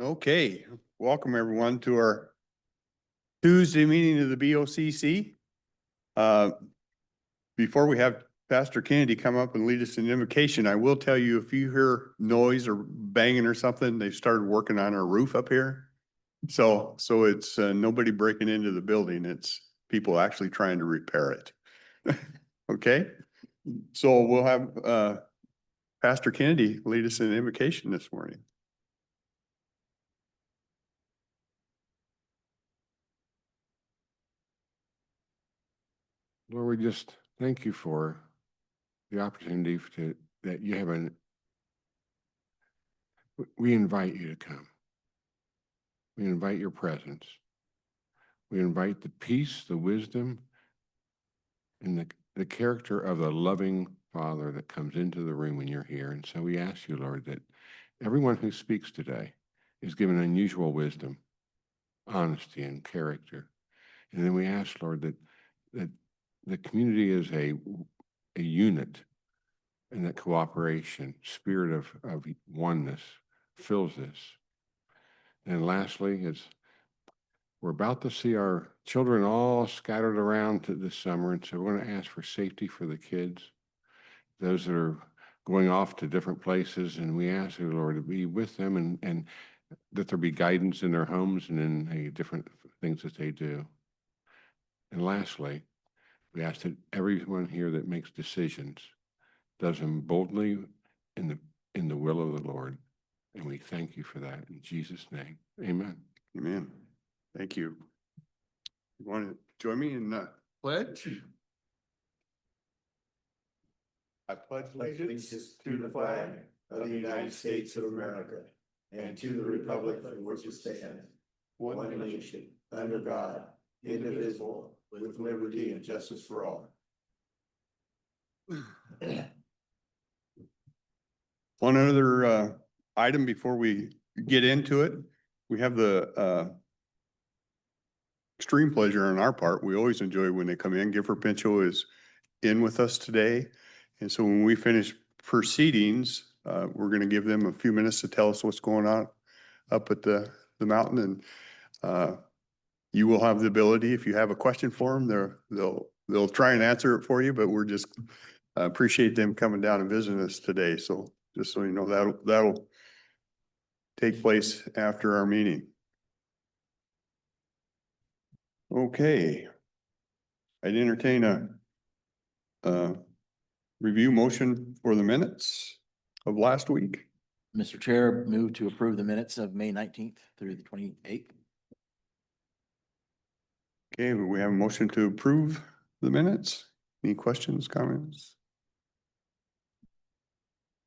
Okay, welcome everyone to our Tuesday meeting of the BOCC. Before we have Pastor Kennedy come up and lead us in invocation, I will tell you, if you hear noise or banging or something, they've started working on our roof up here. So it's nobody breaking into the building. It's people actually trying to repair it. Okay, so we'll have Pastor Kennedy lead us in invocation this morning. Lord, we just thank you for the opportunity that you have we invite you to come. We invite your presence. We invite the peace, the wisdom, and the character of the loving Father that comes into the room when you're here. And so we ask you, Lord, that everyone who speaks today is given unusual wisdom, honesty, and character. And then we ask, Lord, that the community is a unit, and that cooperation, spirit of oneness fills this. And lastly, we're about to see our children all scattered around this summer, and so we're going to ask for safety for the kids, those that are going off to different places, and we ask you, Lord, to be with them and that there be guidance in their homes and in the different things that they do. And lastly, we ask that everyone here that makes decisions does them boldly in the will of the Lord. And we thank you for that in Jesus' name. Amen. Amen. Thank you. You want to join me in the pledge? I pledge Allegiance to the flag of the United States of America and to the republic for which it stands, one nation, under God, indivisible, with liberty and justice for all. One other item before we get into it, we have the extreme pleasure on our part. We always enjoy when they come in. Gifford Pinchot is in with us today. And so when we finish proceedings, we're going to give them a few minutes to tell us what's going on up at the mountain. And you will have the ability, if you have a question for them, they'll try and answer it for you, but we're just appreciate them coming down and visiting us today. So just so you know, that'll take place after our meeting. Okay. I'd entertain a review motion for the minutes of last week. Mr. Chair, move to approve the minutes of May 19th through the 28th. Okay, we have a motion to approve the minutes. Any questions, comments?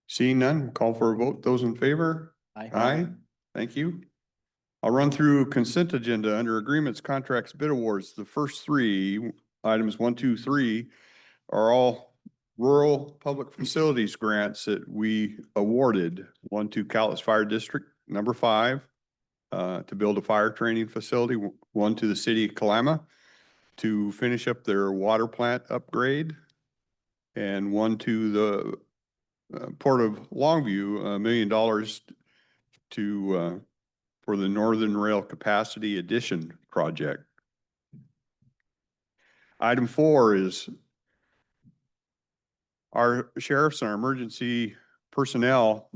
Seeing none, call for a vote. Those in favor? Aye. Thank you. I'll run through consent agenda under agreements, contracts, bid awards. The first three items, 1, 2, 3, are all rural public facilities grants that we awarded. One to Cowlitz Fire District, number 5, to build a fire training facility. One to the city of Kalama to finish up their water plant upgrade. And one to the Port of Longview, $1 million to for the Northern Rail Capacity Addition Project. Item 4 is our sheriffs and our emergency personnel.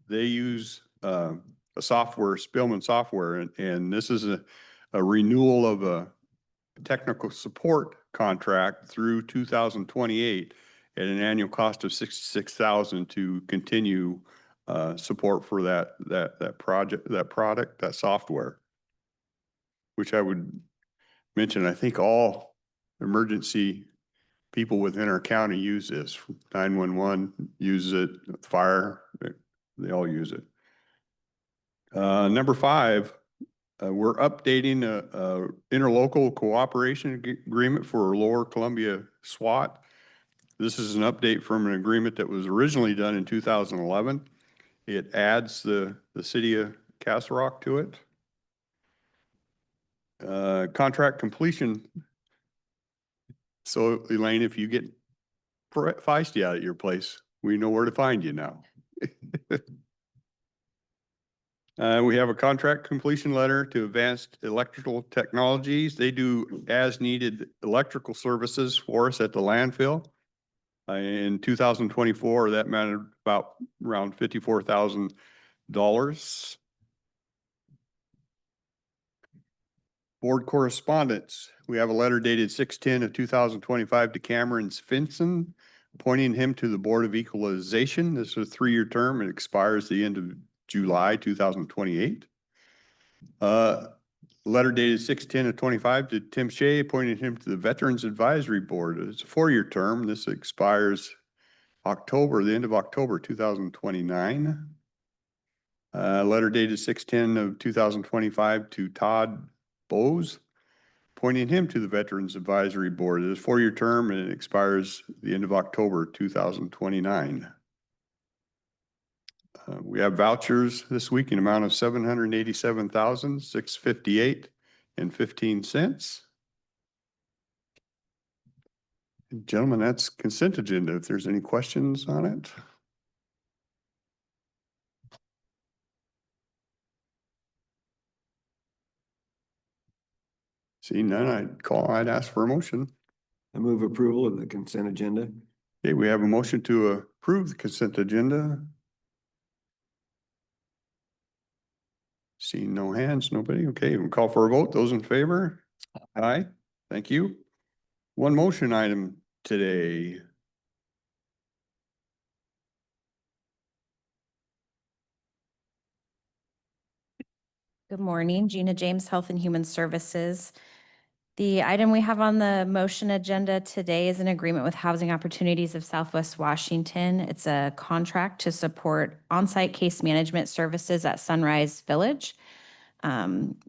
They use a software, Spillman software, and this is a renewal of a technical support contract through 2028 at an annual cost of $66,000 to continue support for that project, that product, that software. Which I would mention, I think all emergency people within our county use this. 911 uses it, fire, they all use it. Number 5, we're updating a interlocal cooperation agreement for Lower Columbia SWAT. This is an update from an agreement that was originally done in 2011. It adds the city of Castle Rock to it. Contract completion. So Elaine, if you get feisty out at your place, we know where to find you now. We have a contract completion letter to Advanced Electrical Technologies. They do as-needed electrical services for us at the landfill. In 2024, that mattered about around $54,000. Board correspondence. We have a letter dated 6/10 of 2025 to Cameron Svensson, appointing him to the Board of Equalization. This is a 3-year term. It expires the end of July 2028. Letter dated 6/10 of 25 to Tim Shea, appointing him to the Veterans Advisory Board. It's a 4-year term. This expires the end of October 2029. Letter dated 6/10 of 2025 to Todd Bowes, appointing him to the Veterans Advisory Board. It is a 4-year term and it expires the end of October 2029. We have vouchers this week in amount of $787,658.15. Gentlemen, that's consent agenda. If there's any questions on it. See none, I'd ask for a motion. I move approval of the consent agenda. Okay, we have a motion to approve the consent agenda. Seeing no hands, nobody. Okay, we'll call for a vote. Those in favor? Aye. Thank you. One motion item today. Good morning, Gina James, Health and Human Services. The item we have on the motion agenda today is an agreement with Housing Opportunities of Southwest Washington. It's a contract to support on-site case management services at Sunrise Village.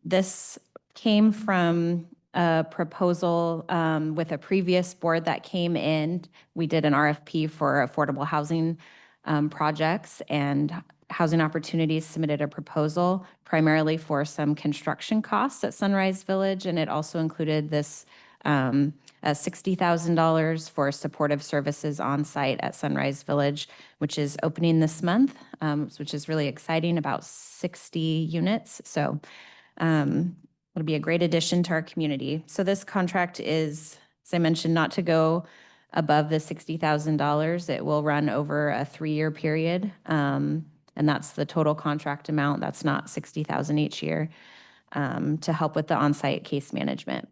This came from a proposal with a previous board that came in. We did an RFP for affordable housing projects, and Housing Opportunities submitted a proposal primarily for some construction costs at Sunrise Village, and it also included this $60,000 for supportive services on site at Sunrise Village, which is opening this month, which is really exciting, about 60 units. So it'll be a great addition to our community. So this contract is, as I mentioned, not to go above the $60,000. It will run over a 3-year period. And that's the total contract amount. That's not $60,000 each year to help with the on-site case management.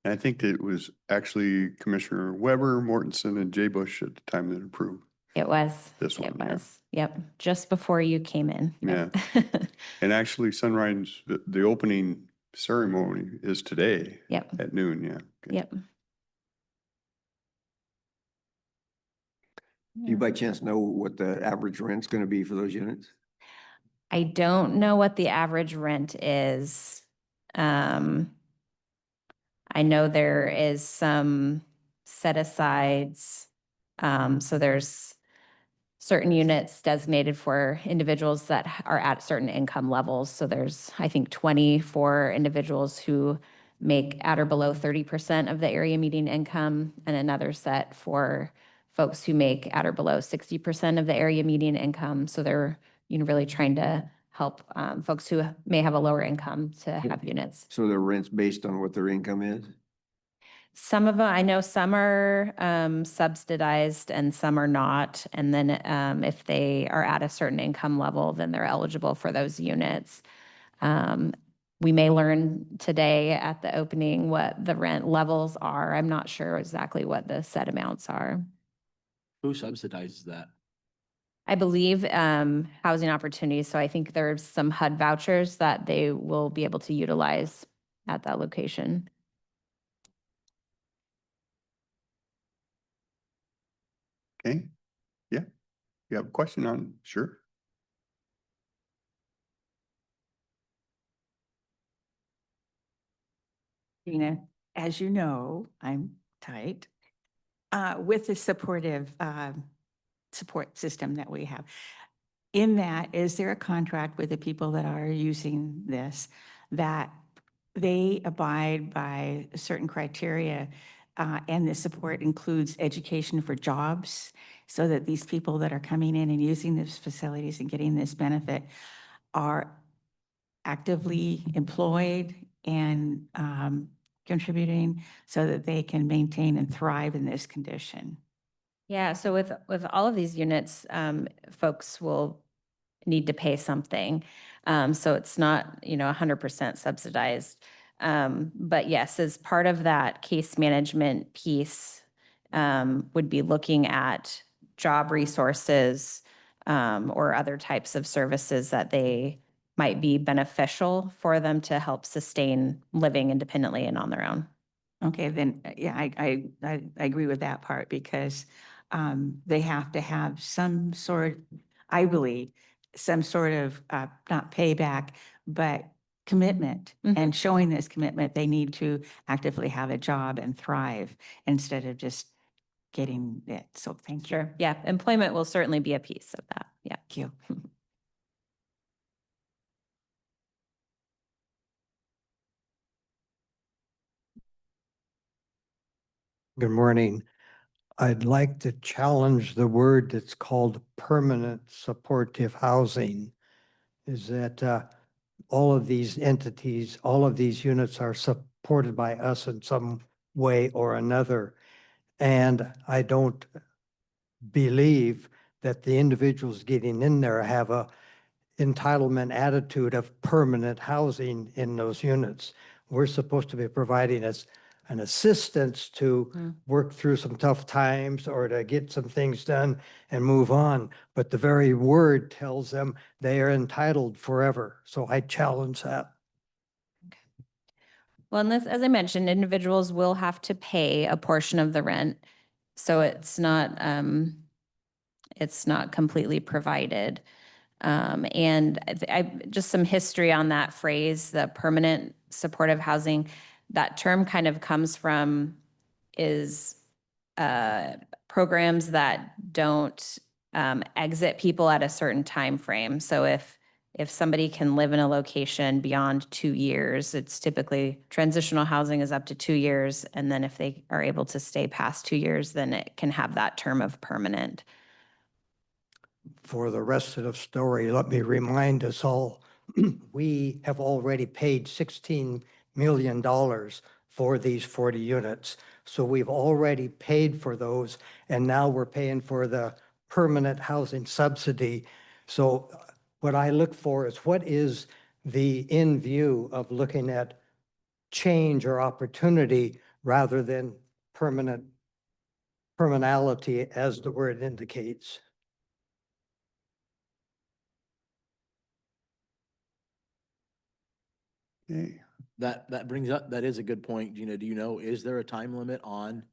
I think that it was actually Commissioner Weber, Mortensen, and Jay Bush at the time that approved. It was. This one, It yeah. was. Yep. Just before you came in. Yep. And actually Sunrise, the opening ceremony is today. Yep. At noon, yeah. Okay. Yep. Do you by chance know what the average rent's gonna be for those units? I don't know what the average rent is. I know there is some set asides. So there's certain units designated for individuals that are at certain income levels. So there's, I think, 20 for individuals who make at or below 30% of the area median income, and another set for folks who make at or below 60% of the area median income. So they're, really trying to help folks who may have a lower income to have units. So the rent's based on what their income is? Some of them, I know some are subsidized and some are not. And then if they are at a certain income level, then they're eligible for those units. We may learn today at the opening what the rent levels are. I'm not sure exactly what the set amounts are. Who subsidizes that? I believe Housing Opportunities. So I think there's some HUD vouchers that they will be able to utilize at that location. Okay. Yeah. You have a question on, sure. Gina, as you know, I'm tight with the supportive support system that we have. In that, is there a contract with the people that are using this that they abide by certain criteria and the support includes education for jobs so that these people that are coming in and using these facilities and getting this benefit are actively employed and contributing so that they can maintain and thrive in this condition? Yeah, so with all of these units, folks will need to pay something. So it's not, 100% subsidized. But yes, as part of that case management piece, would be looking at job resources, or other types of services that they might be beneficial for them to help sustain living independently and on their own. Okay, then, yeah, I agree with that part because they have to have some sort, I believe, some sort of, not payback, but commitment. Mhm. And showing this commitment, they need to actively have a job and thrive instead of just getting it. So thank you. Sure. Yeah, employment will certainly be a piece of that. Yeah. Thank you. Good morning. I'd like to challenge the word that's called permanent supportive housing. Is that all of these entities, all of these units are supported by us in some way or another. And I don't believe that the individuals getting in there have a entitlement attitude of permanent housing in those units. We're supposed to be providing us an assistance to Mm. work through some tough times or to get some things done and move on. But the very word tells them they are entitled forever. So I challenge that. Well, and this, as I mentioned, individuals will have to pay a portion of the rent. So it's not completely provided. And just some history on that phrase, the permanent supportive housing, that term kind of comes from is programs that don't exit people at a certain time frame. So if somebody can live in a location beyond 2 years, it's typically transitional housing is up to 2 years. And then if they are able to stay past 2 years, then it can have that term of permanent. For the rest of the story, let me remind us all, we have already paid $16 million for these 40 units. So we've already paid for those, and now we're paying for the permanent housing subsidy. So what I look for is what is the in view of looking at change or opportunity rather than permanality, as the word indicates. Okay. That brings up, that is a good point. Gina, do you know, is there a time limit on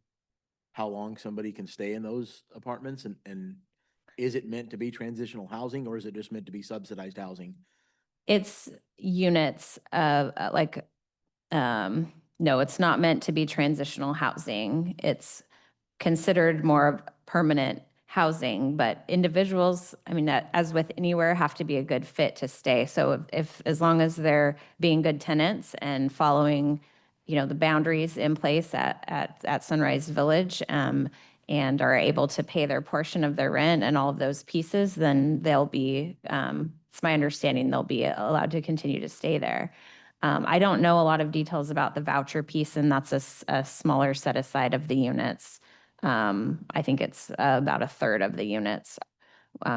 how long somebody can stay in those apartments? And is it meant to be transitional housing or is it just meant to be subsidized housing? It's units of no, it's not meant to be transitional housing. It's considered more of permanent housing, but individuals, I mean, as with anywhere, have to be a good fit to stay. So if as long as they're being good tenants and following, the boundaries in place at Sunrise Village, and are able to pay their portion of their rent and all of those pieces, then they'll be, it's my understanding they'll be allowed to continue to stay there. I don't know a lot of details about the voucher piece, and that's a smaller set aside of the units. I think it's about a third of the units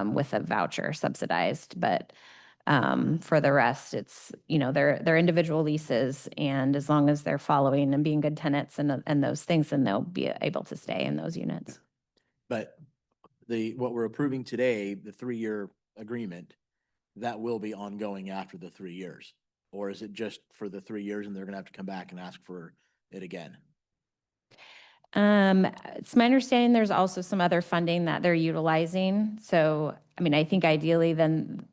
with a voucher subsidized, but for the rest, it's, they're individual leases, and as long as they're following and being good tenants and those things, then they'll be able to stay in those units. But what we're approving today, the 3-year agreement, that will be ongoing after the 3 years? Or is it just for the 3 years and they're gonna have to come back and ask for it again? It's my understanding there's also some other funding that they're utilizing. So, I mean, I think ideally then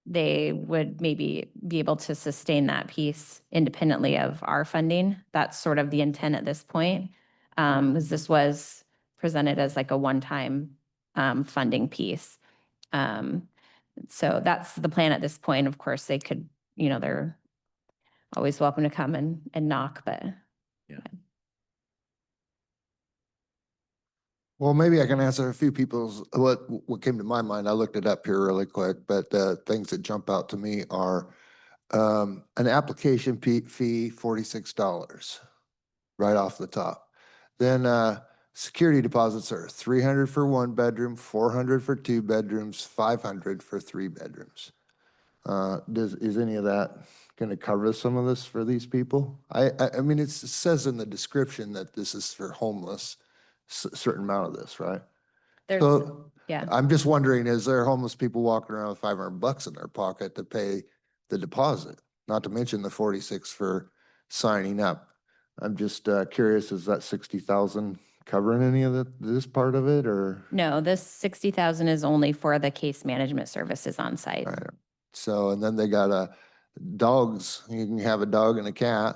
they would maybe be able to sustain that piece independently of our funding. That's sort of the intent at this point. Because this was presented as like a one-time funding piece. So that's the plan at this point. Of course, they could, they're always welcome to come and knock, but. Yeah. Well, maybe I can answer a few people's, what came to my mind. I looked it up here really quick, but the things that jump out to me are an application fee, $46, right off the top. Then security deposits are 300 for 1 bedroom, 400 for 2 bedrooms, 500 for 3 bedrooms. Is any of that going to cover some of this for these people? I mean, it says in the description that this is for homeless, certain amount of this, right? There's, So yeah. I'm just wondering, is there homeless people walking around with $500 in their pocket to pay the deposit? Not to mention the 46 for signing up. I'm just curious, is that 60,000 covering any of this part of it, or? No, this 60,000 is only for the case management services on site. Right. So, and then they got dogs, you can have a dog and a cat.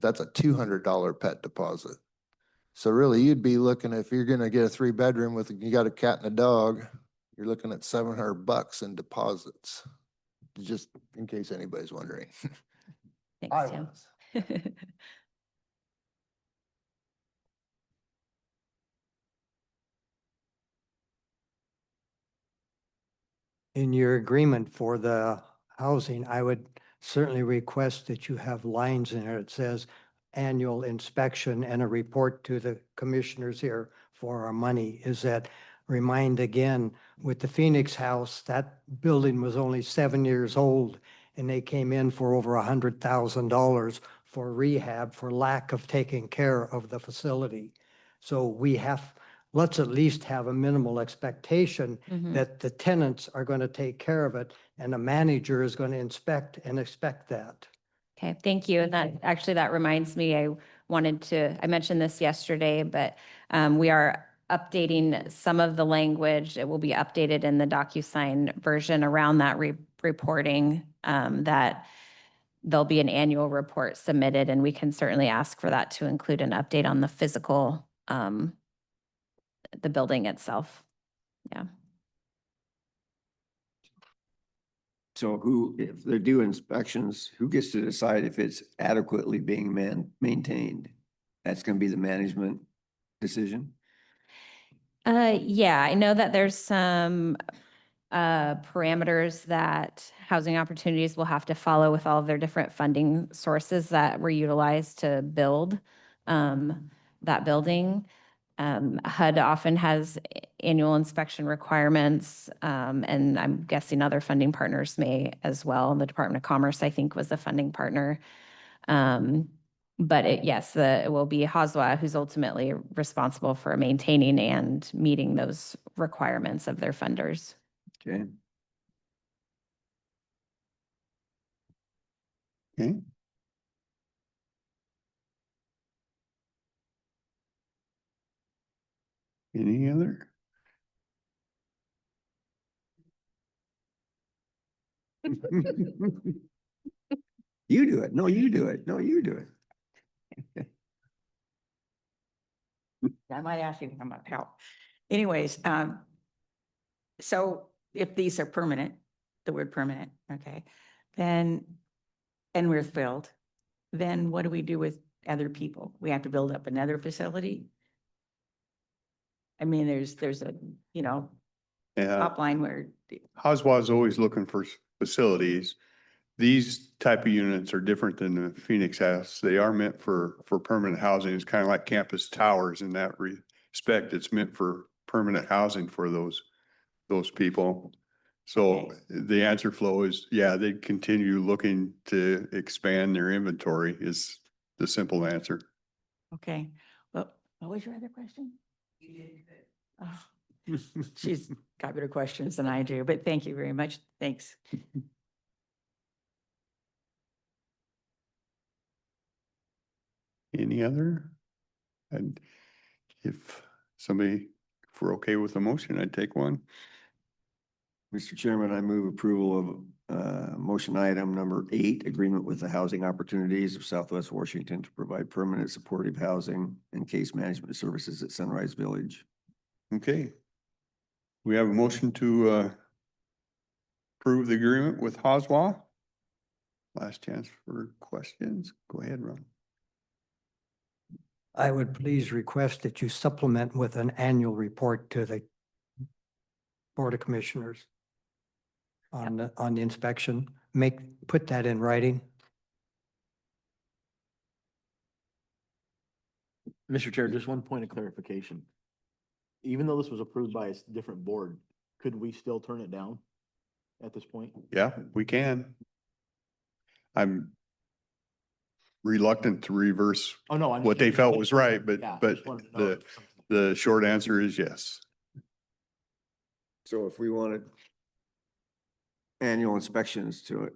That's a $200 pet deposit. So really, you'd be looking, if you're gonna get a 3 bedroom with, you got a cat and a dog, you're looking at $700 in deposits. Just in case anybody's wondering. Thanks, Tim. In your agreement for the housing, I would certainly request that you have lines in there that says annual inspection and a report to the commissioners here for our money. Is that, remind again, with the Phoenix House, that building was only 7 years old and they came in for over $100,000 for rehab for lack of taking care of the facility. So let's at least have a minimal expectation Mhm. that the tenants are going to take care of it and the manager is going to inspect and expect that. Okay, thank you. And that reminds me, I mentioned this yesterday, but we are updating some of the language. It will be updated in the DocuSign version around that reporting, that there'll be an annual report submitted, and we can certainly ask for that to include an update on the physical, the building itself. Yeah. So who, if they do inspections, who gets to decide if it's adequately being maintained? That's gonna be the management decision? Yeah, I know that there's some parameters that Housing Opportunities will have to follow with all of their different funding sources that were utilized to build that building. HUD often has annual inspection requirements, and I'm guessing other funding partners may as well. The Department of Commerce, I think, was the funding partner. But it will be Hazwa who's ultimately responsible for maintaining and meeting those requirements of their funders. Okay. Okay. Any other? You do it. No, you do it. No, you do it. I might ask you to come up help. Anyways, so if these are permanent, the word permanent, okay, then, and we're filled, then what do we do with other people? We have to build up another facility? I mean, there's a, Yeah, top line where, Haswa is always looking for facilities. These type of units are different than the Phoenix House. They are meant for permanent housing. It's kind of like campus towers in that respect. It's meant for permanent housing for those people. So Okay. the answer flow is, yeah, they continue looking to expand their inventory is the simple answer. okay. Well, what was your other question? Oh, she's got better questions than I do, but thank you very much. Thanks. Any other? And if we're okay with the motion, I'd take one. Mr. Chairman, I move approval of motion item number 8, agreement with the Housing Opportunities of Southwest Washington to provide permanent supportive housing and case management services at Sunrise Village. Okay. We have a motion to approve the agreement with Haswa. Last chance for questions. Go ahead, Ron. I would please request that you supplement with an annual report to the Board of Commissioners on the inspection. Put that in writing. Mr. Chair, just one point of clarification. Even though this was approved by a different board, could we still turn it down at this point? Yeah, we can. I'm reluctant to reverse Oh, no. I'm just what they saying- felt was right, but, Yeah, I but just wanted to know if something- the short answer is yes. So if we wanted annual inspections to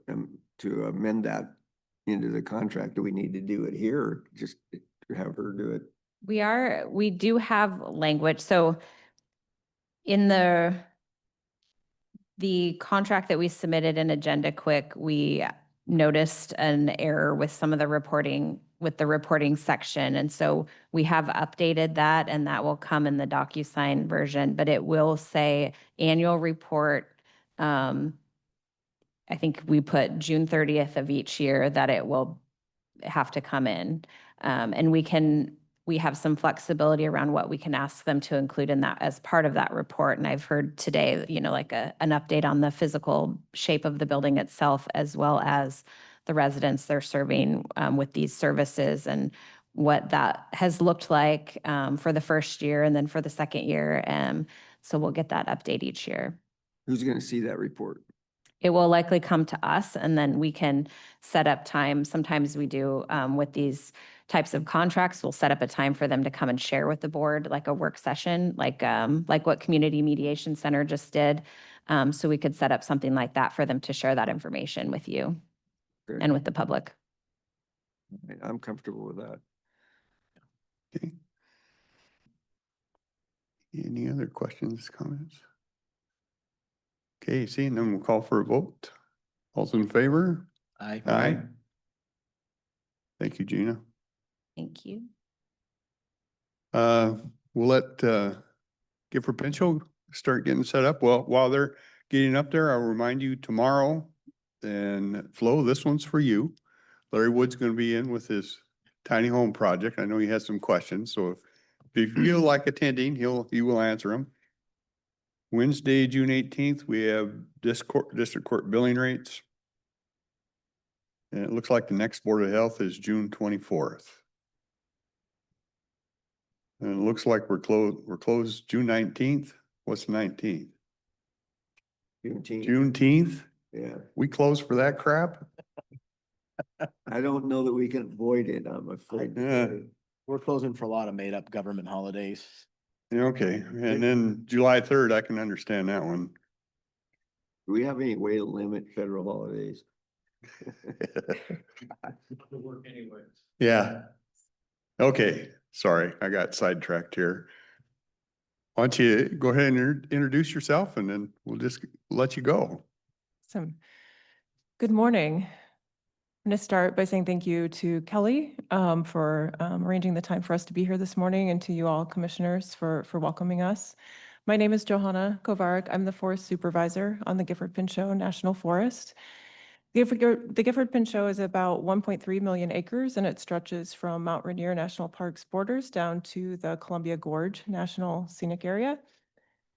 amend that into the contract, do we need to do it here or just have her do it? We do have language, so in the contract that we submitted in Agenda Quick, we noticed an error with some of the reporting, with the reporting section. And so we have updated that and that will come in the DocuSign version, but it will say annual report. I think we put June 30th of each year that it will have to come in. And we have some flexibility around what we can ask them to include in that as part of that report. And I've heard today, like an update on the physical shape of the building itself, as well as the residents they're serving with these services and what that has looked like for the first year and then for the second year. So we'll get that update each year. Who's going to see that report? It will likely come to us and then we can set up time. Sometimes we do with these types of contracts, we'll set up a time for them to come and share with the board, like a work session, like what Community Mediation Center just did. So we could set up something like that for them to share that information with you Great. and with the public. I'm comfortable with that. Okay. Any other questions, comments? Okay, seeing none, we'll call for a vote. All's in favor? Aye. Aye. Thank you, Gina. Thank you. We'll let Gifford Pinchot start getting set up. Well, while they're getting up there, I'll remind you tomorrow, and Flo, this one's for you. Larry Wood's gonna be in with his tiny home project. I know he has some questions, so if you feel like attending, he will answer them. Wednesday, June 18th, we have district court billing rates. And it looks like the next Board of Health is June 24th. And it looks like we're closed June 19th. What's the 19th? Juneteenth. Juneteenth? Yeah, We close for that crap? I don't know that we can avoid it, I'm afraid. Yeah. We're closing for a lot of made-up government holidays. Yeah, okay, and then July 3rd, I can understand that one. Do we have any way to limit federal holidays? Yeah. Okay, sorry, I got sidetracked here. Why don't you go ahead and introduce yourself and then we'll just let you go. Awesome. Good morning. I'm going to start by saying thank you to Kelly for arranging the time for us to be here this morning, and to you all commissioners for welcoming us. My name is Johanna Kovarik. I'm the forest supervisor on the Gifford Pinchot National Forest. The Gifford Pinchot is about 1.3 million acres, and it stretches from Mount Rainier National Park's borders down to the Columbia Gorge National Scenic Area.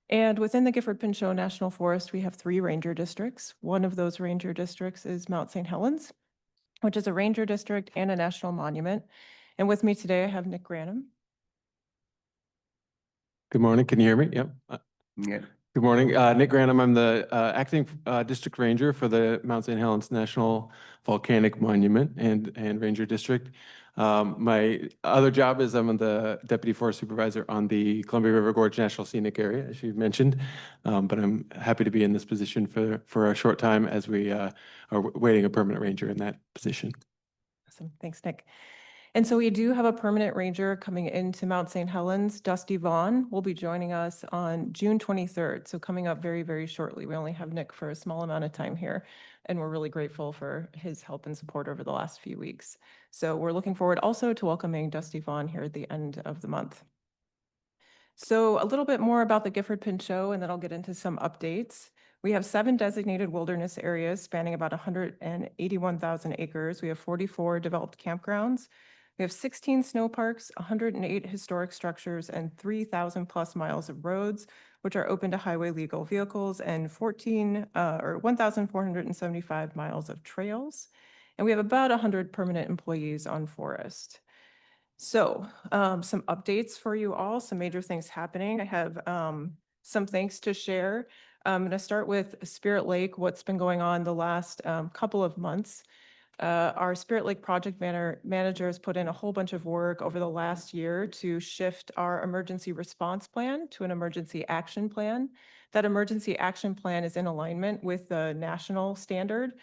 And within the Gifford Pinchot National Forest, we have 3 ranger districts. One of those ranger districts is Mount St. Helens, which is a ranger district and a national monument. And with me today, I have Nick Granum. Good morning. Can you hear me? Yep. Yeah. Good morning. Nick Granum. I'm the acting district ranger for the Mount St. Helens National Volcanic Monument and Ranger District. My other job is I'm the deputy forest supervisor on the Columbia River Gorge National Scenic Area, as you mentioned. But I'm happy to be in this position for a short time as we are waiting a permanent ranger in that position. Awesome. Thanks, Nick. And so we do have a permanent ranger coming into Mount St. Helens. Dusty Vaughn will be joining us on June 23rd. So coming up very, very shortly. We only have Nick for a small amount of time here, and we're really grateful for his help and support over the last few weeks. So we're looking forward also to welcoming Dusty Vaughn here at the end of the month. So a little bit more about the Gifford Pinchot, and then I'll get into some updates. We have 7 designated wilderness areas spanning about 181,000 acres. We have 44 developed campgrounds, We have 16 snow parks, 108 historic structures, and 3,000 plus miles of roads, which are open to highway legal vehicles, and 1,475 miles of trails. And we have about 100 permanent employees on Forest. So some updates for you all, some major things happening. I have some thanks to share. I'm going to start with Spirit Lake, what's been going on the last couple of months. Our Spirit Lake project manager has put in a whole bunch of work over the last year to shift our emergency response plan to an emergency action plan. That emergency action plan is in alignment with the national standard,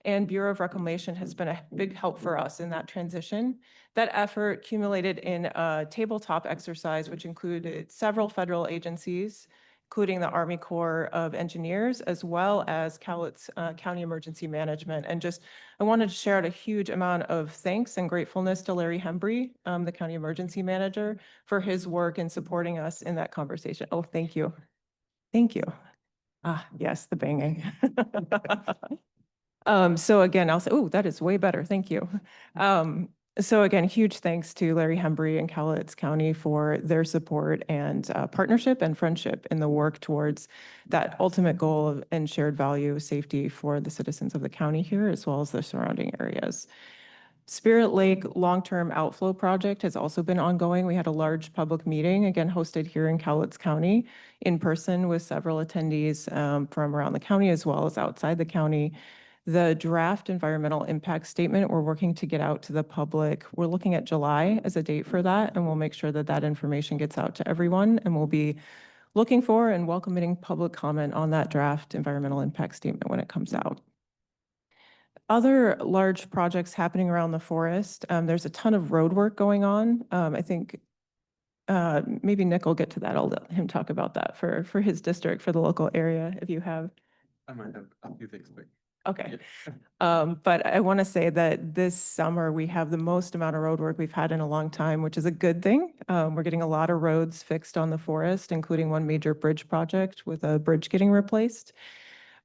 and Bureau of Reclamation has been a big help for us in that transition. That effort accumulated in a tabletop exercise, which included several federal agencies, including the Army Corps of Engineers, as well as Cowlitz County Emergency Management. And just, I wanted to share out a huge amount of thanks and gratefulness to Larry Hembry, the County Emergency Manager, for his work in supporting us in that conversation. Oh, thank you. Thank you. Ah, yes, the banging. So again, I'll say, oh, that is way better. Thank you. So again, huge thanks to Larry Hembry and Cowlitz County for their support and partnership and friendship in the work towards that ultimate goal of and shared value, safety for the citizens of the county here, as well as the surrounding areas. Spirit Lake Long-Term Outflow Project has also been ongoing. We had a large public meeting, again, hosted here in Cowlitz County in person with several attendees from around the county as well as outside the county. The draft environmental impact statement, we're working to get out to the public. We're looking at July as a date for that, and we'll make sure that that information gets out to everyone, and we'll be looking for and welcoming public comment on that draft environmental impact statement when it comes out. Other large projects happening around the forest. There's a ton of road work going on. I think maybe Nick will get to that. I'll let him talk about that for his district, for the local area, if you have. I might have a few things, but. Okay. But I want to say that this summer we have the most amount of road work we've had in a long time, which is a good thing. We're getting a lot of roads fixed on the forest, including one major bridge project with a bridge getting replaced.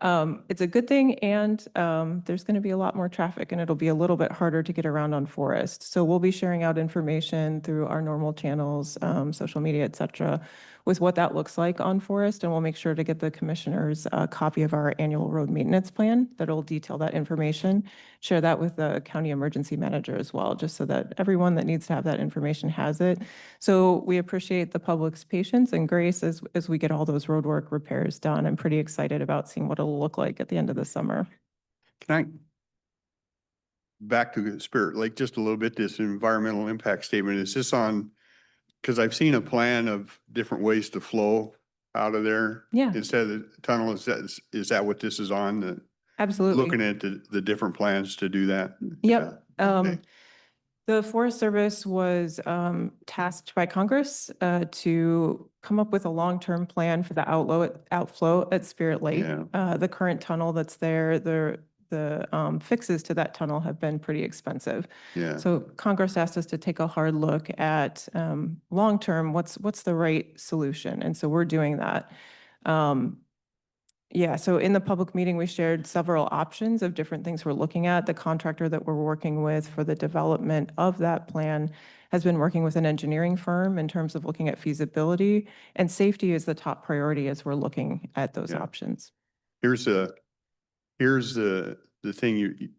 It's a good thing, and there's going to be a lot more traffic, and it'll be a little bit harder to get around on Forest. So we'll be sharing out information through our normal channels, social media, et cetera, with what that looks like on Forest, and we'll make sure to get the commissioners a copy of our annual road maintenance plan that'll detail that information, share that with the county emergency manager as well, just so that everyone that needs to have that information has it. So we appreciate the public's patience and grace as we get all those roadwork repairs done. I'm pretty excited about seeing what it'll look like at the end of the summer. Can I, back to Spirit Lake just a little bit, this environmental impact statement, is this on, because I've seen a plan of different ways to flow out of there. Yeah. Instead of the tunnel, is that what this is on? Absolutely. Looking at the different plans to do that? Yep. Okay. The Forest Service was tasked by Congress to come up with a long-term plan for the outflow at Spirit Lake. Yeah. The current tunnel that's there, the fixes to that tunnel have been pretty expensive. Yeah. So Congress asked us to take a hard look at long-term, what's the right solution? And so we're doing that. Yeah, so in the public meeting, we shared several options of different things we're looking at. The contractor that we're working with for the development of that plan has been working with an engineering firm in terms of looking at feasibility, and safety is the top priority as we're looking at those Yeah. options. Here's the thing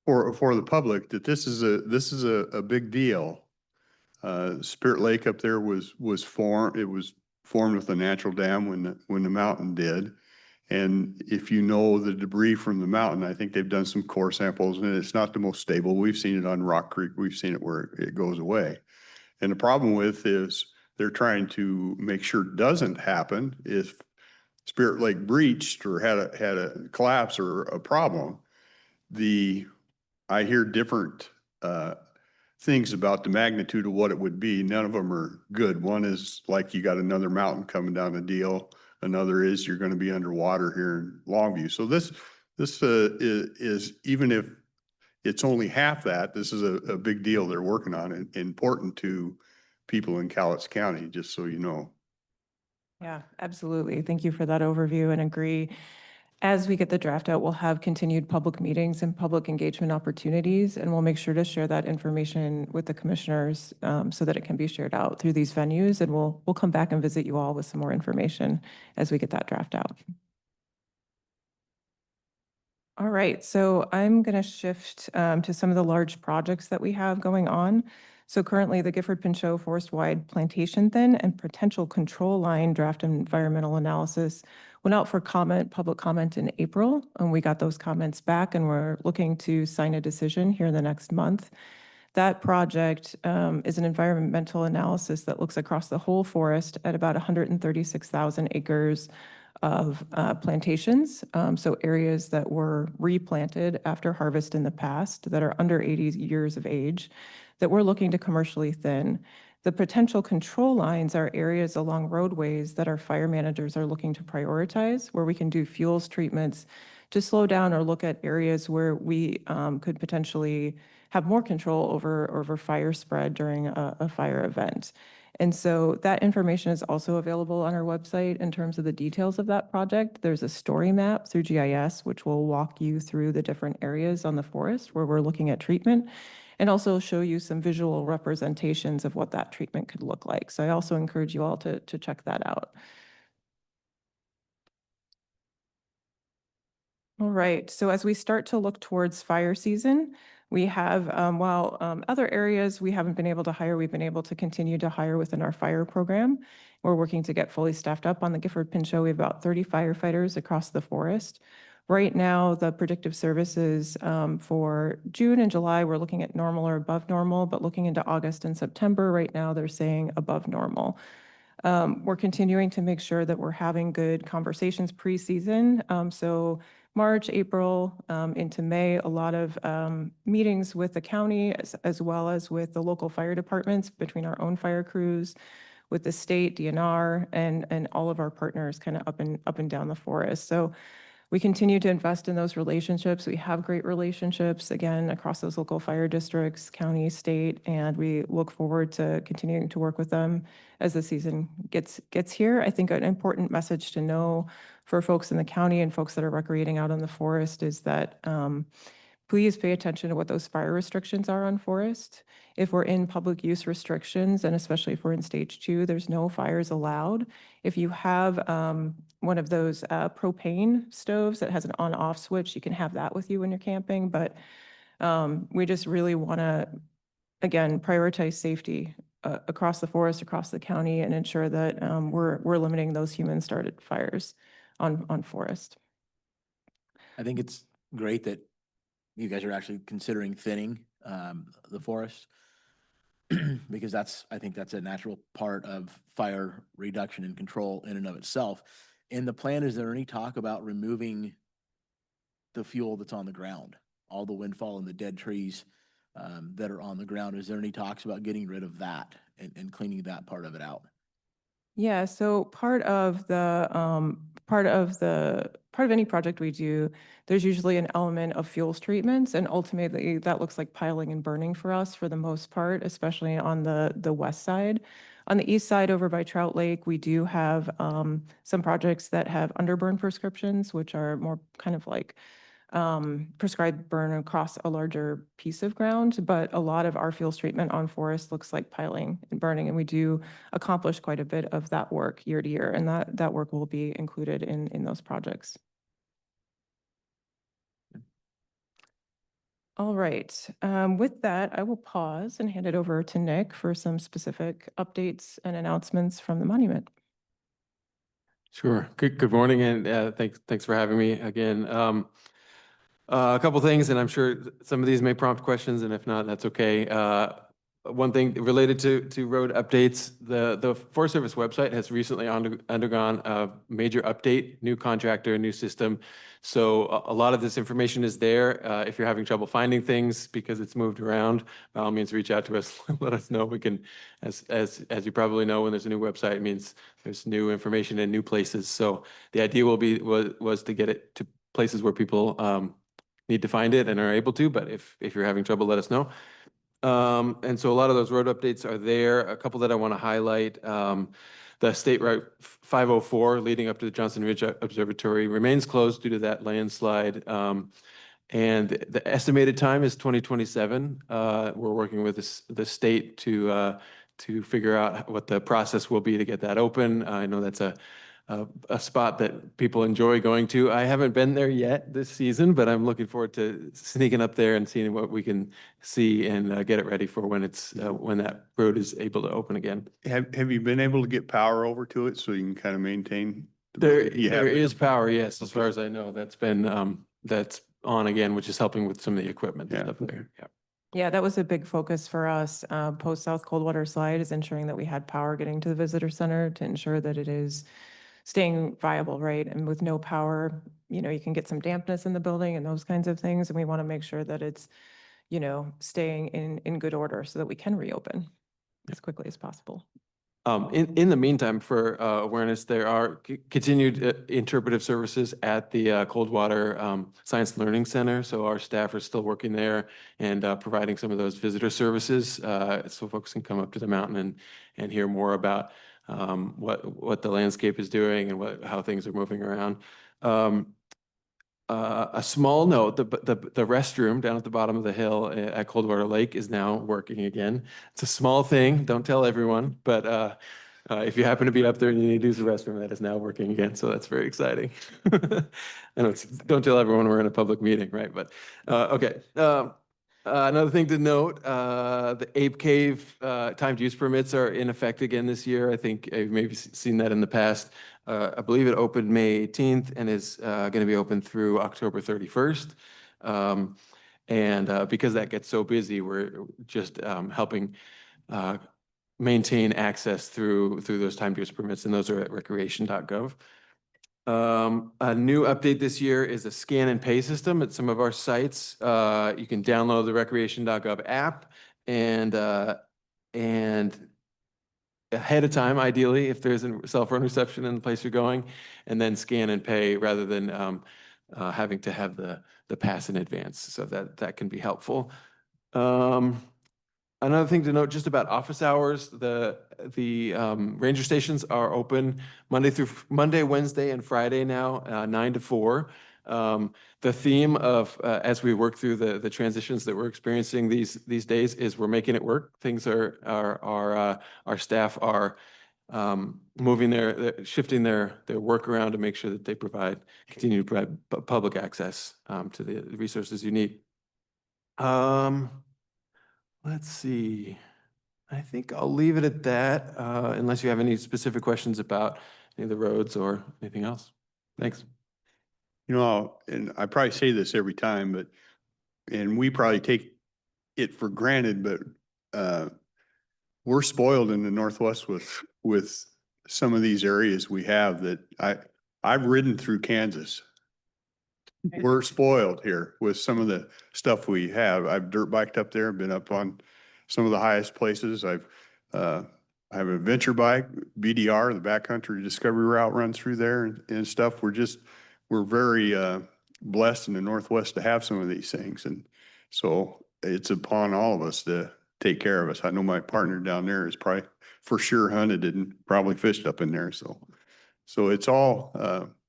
for the public, that this is a big deal. Spirit Lake up there was formed with a natural dam when the mountain did. And if you know the debris from the mountain, I think they've done some core samples, and it's not the most stable. We've seen it on Rock Creek. We've seen it where it goes away. And the problem with is they're trying to make sure it doesn't happen. If Spirit Lake breached or had a collapse or a problem, I hear different things about the magnitude of what it would be. None of them are good. One is like you got another mountain coming down the deal. Another is you're going to be underwater here in Longview. So this is, even if it's only half that, this is a big deal they're working on, and important to people in Cowlitz County, just so you know. Yeah, absolutely. Thank you for that overview, and agree. As we get the draft out, we'll have continued public meetings and public engagement opportunities, and we'll make sure to share that information with the commissioners so that it can be shared out through these venues, and we'll come back and visit you all with some more information as we get that draft out. All right, so I'm going to shift to some of the large projects that we have going on. So currently, the Gifford Pinchot Forest-Wide Plantation Thin and Potential Control Line Draft Environmental Analysis went out for comment, public comment in April, and we got those comments back, and we're looking to sign a decision here in the next month. That project is an environmental analysis that looks across the whole forest at about 136,000 acres of plantations, so areas that were replanted after harvest in the past that are under 80 years of age that we're looking to commercially thin. The potential control lines are areas along roadways that our fire managers are looking to prioritize, where we can do fuels treatments to slow down or look at areas where we could potentially have more control over fire spread during a fire event. And so that information is also available on our website in terms of the details of that project. There's a story map through GIS, which will walk you through the different areas on the forest where we're looking at treatment, and also show you some visual representations of what that treatment could look like. So I also encourage you all to check that out. All right, so as we start to look towards fire season, we have, while other areas we haven't been able to hire, we've been able to continue to hire within our fire program. We're working to get fully staffed up on the Gifford Pinchot. We have about 30 firefighters across the forest. Right now, the predictive services for June and July, we're looking at normal or above normal, but looking into August and September, right now they're saying above normal. We're continuing to make sure that we're having good conversations pre-season. So March, April, into May, a lot of meetings with the county as well as with the local fire departments, between our own fire crews, with the state, DNR, and all of our partners kind of up and down the forest. So we continue to invest in those relationships. We have great relationships, again, across those local fire districts, county, state, and we look forward to continuing to work with them as the season gets here. I think an important message to know for folks in the county and folks that are recreating out in the forest is that please pay attention to what those fire restrictions are on forest. If we're in public use restrictions, and especially if we're in stage 2, there's no fires allowed. If you have one of those propane stoves that has an on-off switch, you can have that with you when you're camping. But we just really want to, again, prioritize safety across the forest, across the county, and ensure that we're limiting those human-started fires on forest. I think it's great that you guys are actually considering thinning the forest because I think that's a natural part of fire reduction and control in and of itself. In the plan, is there any talk about removing the fuel that's on the ground, all the windfall and the dead trees that are on the ground? Is there any talks about getting rid of that and cleaning that part of it out? Yeah, so part of any project we do, there's usually an element of fuels treatments, and ultimately that looks like piling and burning for us for the most part, especially on the west side. On the east side over by Trout Lake, we do have some projects that have underburn prescriptions, which are more kind of like prescribed burn across a larger piece of ground, but a lot of our fuels treatment on forest looks like piling and burning, and we do accomplish quite a bit of that work year to year, and that work will be included in those projects. All right, with that, I will pause and hand it over to Nick for some specific updates and announcements from the monument. Sure. Good morning, and thanks for having me again. A couple things, and I'm sure some of these may prompt questions, and if not, that's okay. One thing related to road updates, the Forest Service website has recently undergone a major update, new contractor, new system. So a lot of this information is there. If you're having trouble finding things because it's moved around, by all means, reach out to us. Let us know. We can, as you probably know, when there's a new website, it means there's new information in new places. So the idea was to get it to places where people need to find it and are able to. But if you're having trouble, let us know. And so a lot of those road updates are there. A couple that I want to highlight. the State Route 504 leading up to the Johnson Ridge Observatory remains closed due to that landslide. And the estimated time is 2027. We're working with the state to figure out what the process will be to get that open. I know that's a spot that people enjoy going to. I haven't been there yet this season, but I'm looking forward to sneaking up there and seeing what we can see and get it ready for when when that road is able to open again. Have you been able to get power over to it so you can kind of maintain? There You have- is power, yes, as far as I know. That's been that's on again, which is helping with some of the equipment Yeah. stuff there. Yeah. Yeah, that was a big focus for us, post South Coldwater Slide, is ensuring that we had power getting to the visitor center to ensure that it is staying viable, right? And with no power, you know, you can get some dampness in the building and those kinds of things. And we want to make sure that it's, you know, staying in good order so that we can reopen as quickly as possible. In the meantime, for awareness, there are continued interpretive services at the Coldwater Science Learning Center. So our staff are still working there and providing some of those visitor services. So folks can come up to the mountain and hear more about what the landscape is doing and how things are moving around. A small note, the restroom down at the bottom of the hill at Coldwater Lake is now working again. It's a small thing, don't tell everyone, but if you happen to be up there and you need to use the restroom, that is now working again, so that's very exciting. I know don't tell everyone we're in a public meeting, right? But okay. Another thing to note, the Ape Cave timed use permits are in effect again this year. I think you've maybe seen that in the past. I believe it opened May 18th and is going to be open through October 31st. And because that gets so busy, we're just helping maintain access through those timed use permits, and those are at recreation.gov. A new update this year is a scan and pay system at some of our sites. You can download the recreation.gov app and ahead of time, ideally, if there's a cell phone reception in the place you're going, and then scan and pay rather than having to have the pass in advance. So that can be helpful. Another thing to note just about office hours, the ranger stations are open Monday, Wednesday, and Friday now, 9 to 4. The theme of as we work through the transitions that we're experiencing these days is we're making it work. Things are our staff are shifting their work around to make sure that they continue to provide public access to the resources you need. Let's see. I think I'll leave it at that, unless you have any specific questions about any of the roads or anything else. Thanks. You know, and I probably say this every time, and we probably take it for granted, but we're spoiled in the Northwest with some of these areas we have that I've ridden through Kansas. We're spoiled here with some of the stuff we have. I've dirt biked up there, been up on some of the highest places. I have a adventure bike, BDR, the backcountry discovery route runs through there and stuff. We're very blessed in the Northwest to have some of these things. And so it's upon all of us to take care of us. I know my partner down there is probably for sure hunted and probably fished up in there. So it's all,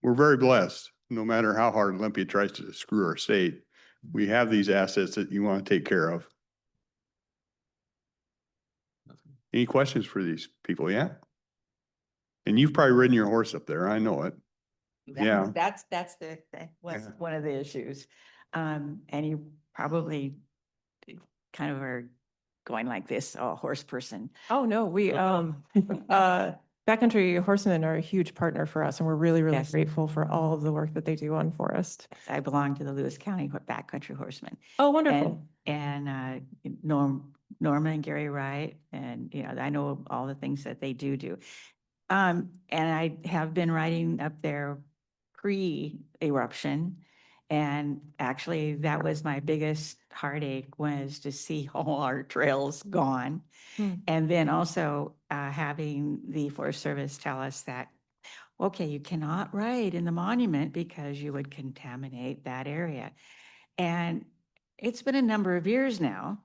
we're very blessed. No matter how hard Olympia tries to screw our state, we have these assets that you want to take care of. Any questions for these people? Yeah? And you've probably ridden your horse up there. I know it. Yeah. That's was Yeah. one of the issues. And you probably kind of are going like this, a horse person. Oh, no, we, Backcountry Horsemen are a huge partner for us, and we're really, really Yes. grateful for all of the work that they do on Forest. I belong to the Lewis County Backcountry Horsemen. Oh, wonderful. And Norma and Gary Wright, and, you know, I know all the things that they do. And I have been riding up there pre-eruption. And actually, that was my biggest heartache, was to see all our trails gone. And then also having the Forest Service tell us that, okay, you cannot ride in the monument because you would contaminate that area. And it's been a number of years now.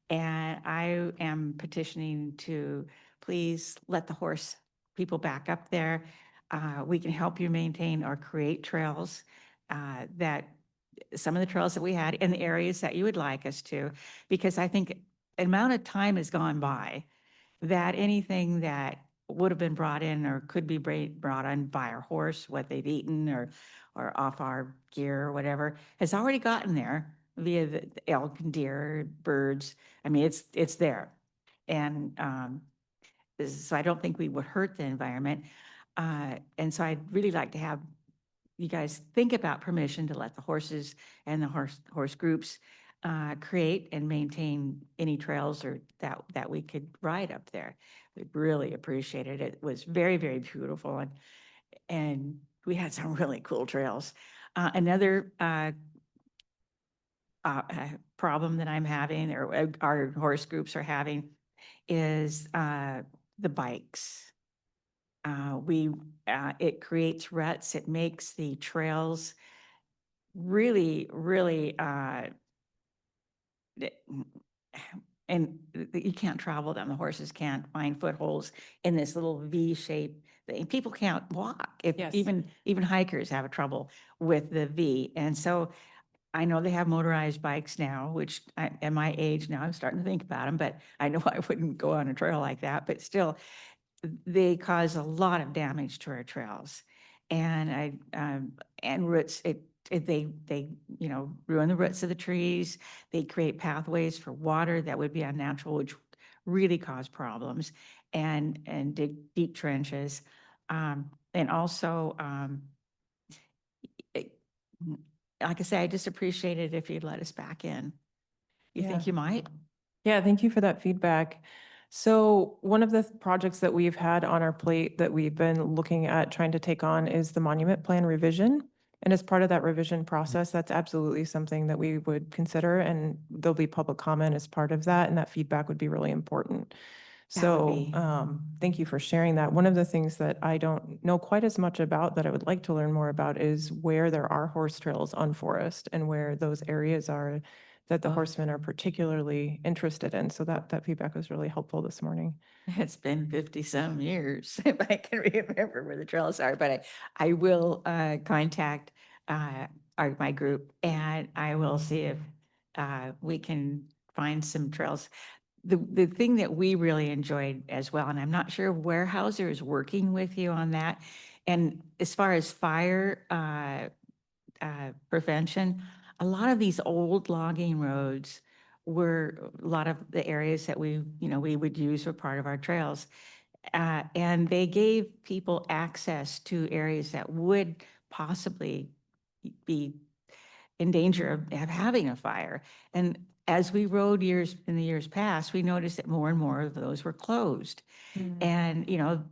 And I am petitioning to please let the horse people back up there. We can help you maintain or create trails that some of the trails that we had in the areas that you would like us to, because I think an amount of time has gone by that anything that would have been brought in or could be brought on by our horse, what they've eaten or off our gear or whatever, has already gotten there via the elk and deer, birds. I mean, it's there. And so I don't think we would hurt the environment. And so I'd really like to have you guys think about permission to let the horses and the horse groups create and maintain any trails or that we could ride up there. We really appreciated it. It was very, very beautiful, and we had some really cool trails. Another problem that I'm having, or our horse groups are having, is the bikes. It creates ruts. It makes the trails really, really, and you can't travel them. The horses can't find footholds in this little V shape. People can't walk. If Yes. even hikers have trouble with the V. And so I know they have motorized bikes now, which at my age now, I'm starting to think about them, but I know I wouldn't go on a trail like that, but still, they cause a lot of damage to our trails. And and roots, they ruin the roots of the trees. They create pathways for water that would be unnatural, which really cause problems, and dig deep trenches. And also, like I say, I just appreciate it if you'd let us back in. You Yeah. think you might? Yeah, thank you for that feedback. So one of the projects that we've had on our plate that we've been looking at trying to take on is the monument plan revision. And as part of that revision process, that's absolutely something that we would consider, and there'll be public comment as part of that, and that feedback would be really important. That would So be- thank you for sharing that. One of the things that I don't know quite as much about that I would like to learn more about is where there are horse trails on Forest and where those areas are that the Oh. horsemen are particularly interested in. So that feedback was really helpful this morning. It's been 50-some years, if I can remember where the trails are, but I will contact my group, and I will see if we can find some trails. The thing that we really enjoyed as well, and I'm not sure if Weyerhaeuser is working with you on that, and as far as fire prevention, a lot of these old logging roads were a lot of the areas that we would use for part of our trails. And they gave people access to areas that would possibly be in danger of having a fire. And as we rode in the years past, we noticed that more and more of those were closed. And,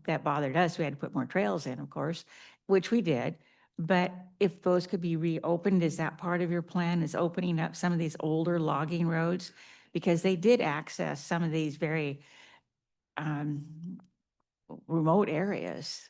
that bothered us. We had to put more trails in, of course, which we did. But if those could be reopened, is that part of your plan, is opening up some of these older logging roads? Because they did access some of these very remote areas.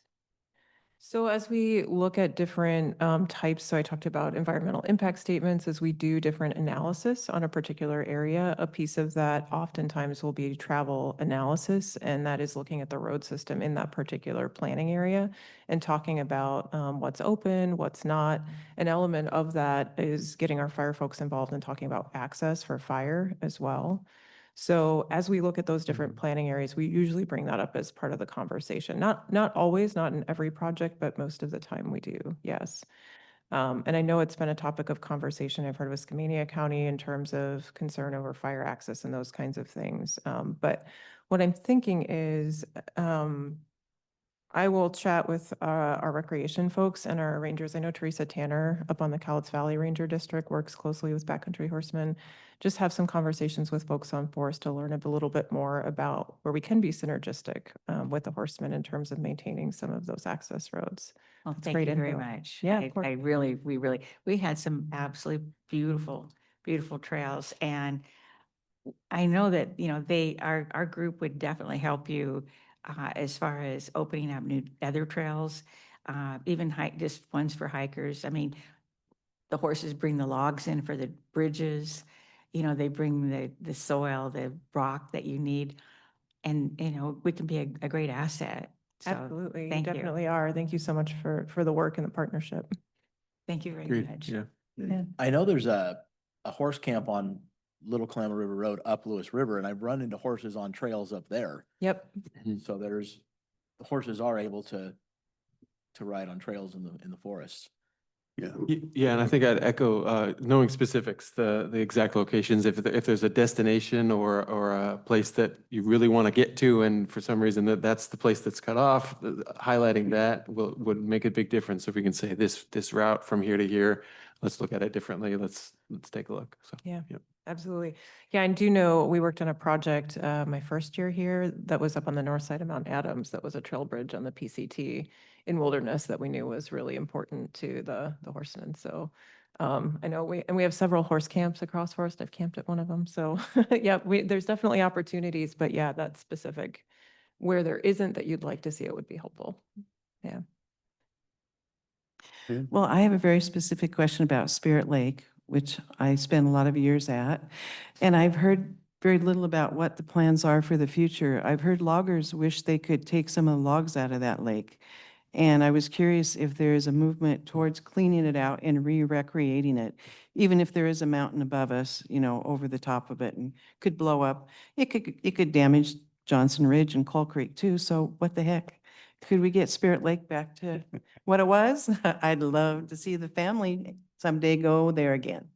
So as we look at different types, so I talked about environmental impact statements, as we do different analysis on a particular area, a piece of that oftentimes will be travel analysis, and that is looking at the road system in that particular planning area and talking about what's open, what's not. An element of that is getting our fire folks involved and talking about access for fire as well. So as we look at those different planning areas, we usually bring that up as part of the conversation. Not always, not in every project, but most of the time we do, yes. And I know it's been a topic of conversation I've heard with Skamania County in terms of concern over fire access and those kinds of things. But what I'm thinking is, I will chat with our recreation folks and our rangers. I know Teresa Tanner up on the Cowlitz Valley Ranger District works closely with Backcountry Horsemen. Just have some conversations with folks on Forest to learn a little bit more about where we can be synergistic with the horsemen in terms of maintaining some of those access roads. Well, That's thank great you very info. much. Yeah, of course. We had some absolutely beautiful, beautiful trails. And I know that, our group would definitely help you as far as opening up new other trails, even just ones for hikers. I mean, the horses bring the logs in for the bridges. They bring the soil, the rock that you need. And, we can be a great asset So, Absolutely. You thank you. definitely are. Thank you so much for the work and the partnership. Thank you very Agreed, much. yeah. Yeah. I know there's a horse camp on Little Clamor River Road up Lewis River, and I've run into horses on trails up there. Yep. So the horses are able to ride on trails in the forests. Yeah. Yeah, and I think I'd echo, knowing specifics, the exact locations, if there's a destination or a place that you really want to get to, and for some reason that's the place that's cut off, highlighting that would make a big difference. If we can say this route from here to here, let's look at it differently. Let's take a look. So, Yeah. yep. Absolutely. Yeah, and do know we worked on a project my first year here that was up on the north side of Mount Adams. That was a trail bridge on the PCT in Wilderness that we knew was really important to the horsemen. So I know we have several horse camps across Forest. I've camped at one of them. So yeah, there's definitely opportunities, but yeah, that specific where there isn't that you'd like to see it would be helpful. Yeah. Well, I have a very specific question about Spirit Lake, which I spent a lot of years at. And I've heard very little about what the plans are for the future. I've heard loggers wish they could take some of the logs out of that lake. And I was curious if there is a movement towards cleaning it out and re-recreating it, even if there is a mountain above us, over the top of it and could blow up. It could damage Johnson Ridge and Coal Creek too, so what the heck? Could we get Spirit Lake back to what it was? I'd love to see the family someday go there again.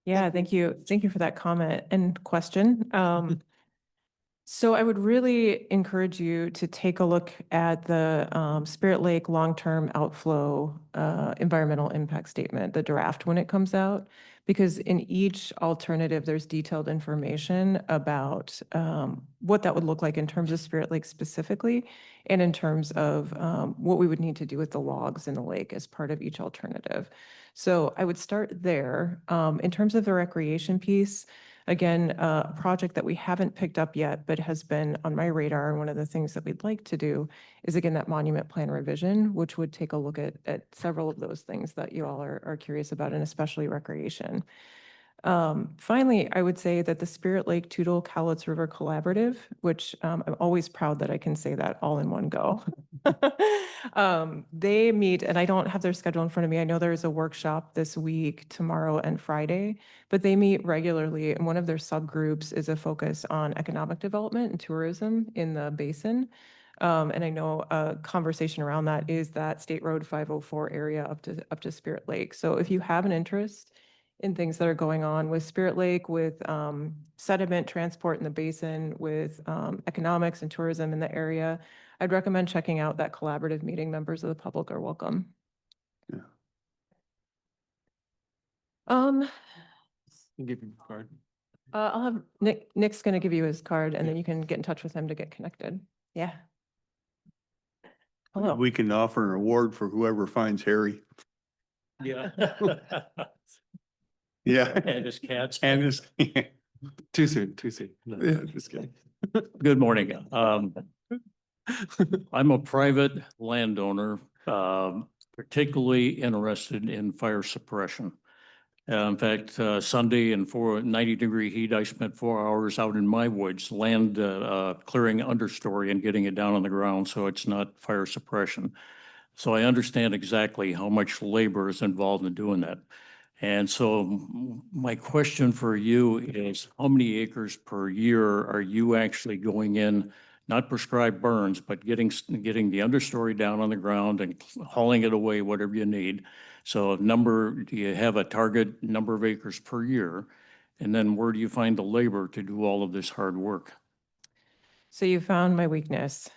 Yeah, thank you. Thank you for that comment and question. So I would really encourage you to take a look at the Spirit Lake long-term outflow environmental impact statement, the draft when it comes out, because in each alternative, there's detailed information about what that would look like in terms of Spirit Lake specifically, and in terms of what we would need to do with the logs in the lake as part of each alternative. So I would start there. In terms of the recreation piece, again, a project that we haven't picked up yet, but has been on my radar. And one of the things that we'd like to do is, again, that monument plan revision, which would take a look at several of those things that you all are curious about, and especially recreation. Finally, I would say that the Spirit Lake Toutle Cowlitz River Collaborative, which I'm always proud that I can say that all in one go. They meet, and I don't have their schedule in front of me. I know there's a workshop this week, tomorrow and Friday, but they meet regularly. And one of their subgroups is a focus on economic development and tourism in the basin. And I know a conversation around that is that State Road 504 area up to Spirit Lake. So if you have an interest in things that are going on with Spirit Lake, with sediment transport in the basin, with economics and tourism in the area, I'd recommend checking out that collaborative meeting. Members of the public are welcome. Yeah. I'll give you a card. I'll have Nick's going to give you his card, and then you can get in touch with him to get connected. Yeah. Hello. We can offer an award for whoever finds Harry. Yeah. Yeah. And his cats. And his. Too soon, too soon. No, Yeah. just kidding. Good morning. I'm a private landowner, particularly interested in fire suppression. In fact, Sunday in 90-degree heat, I spent 4 hours out in my woods, clearing understory and getting it down on the ground so it's not fire suppression. So I understand exactly how much labor is involved in doing that. And so my question for you is, how many acres per year are you actually going in, not prescribed burns, but getting the understory down on the ground and hauling it away, whatever you need? So do you have a target number of acres per year? And then where do you find the labor to do all of this hard work? So you found my weakness.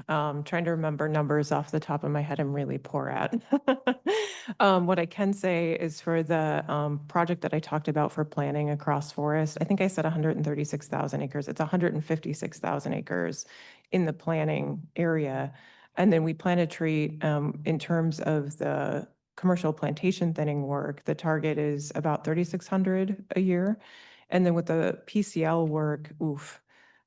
Trying to remember numbers off the top of my head, I'm really poor at. What I can say is for the project that I talked about for planning across forest, I think I said 136,000 acres. It's 156,000 acres in the planning area. And then we plan to treat, in terms of the commercial plantation thinning work, the target is about 3,600 a year. And then with the PCL work,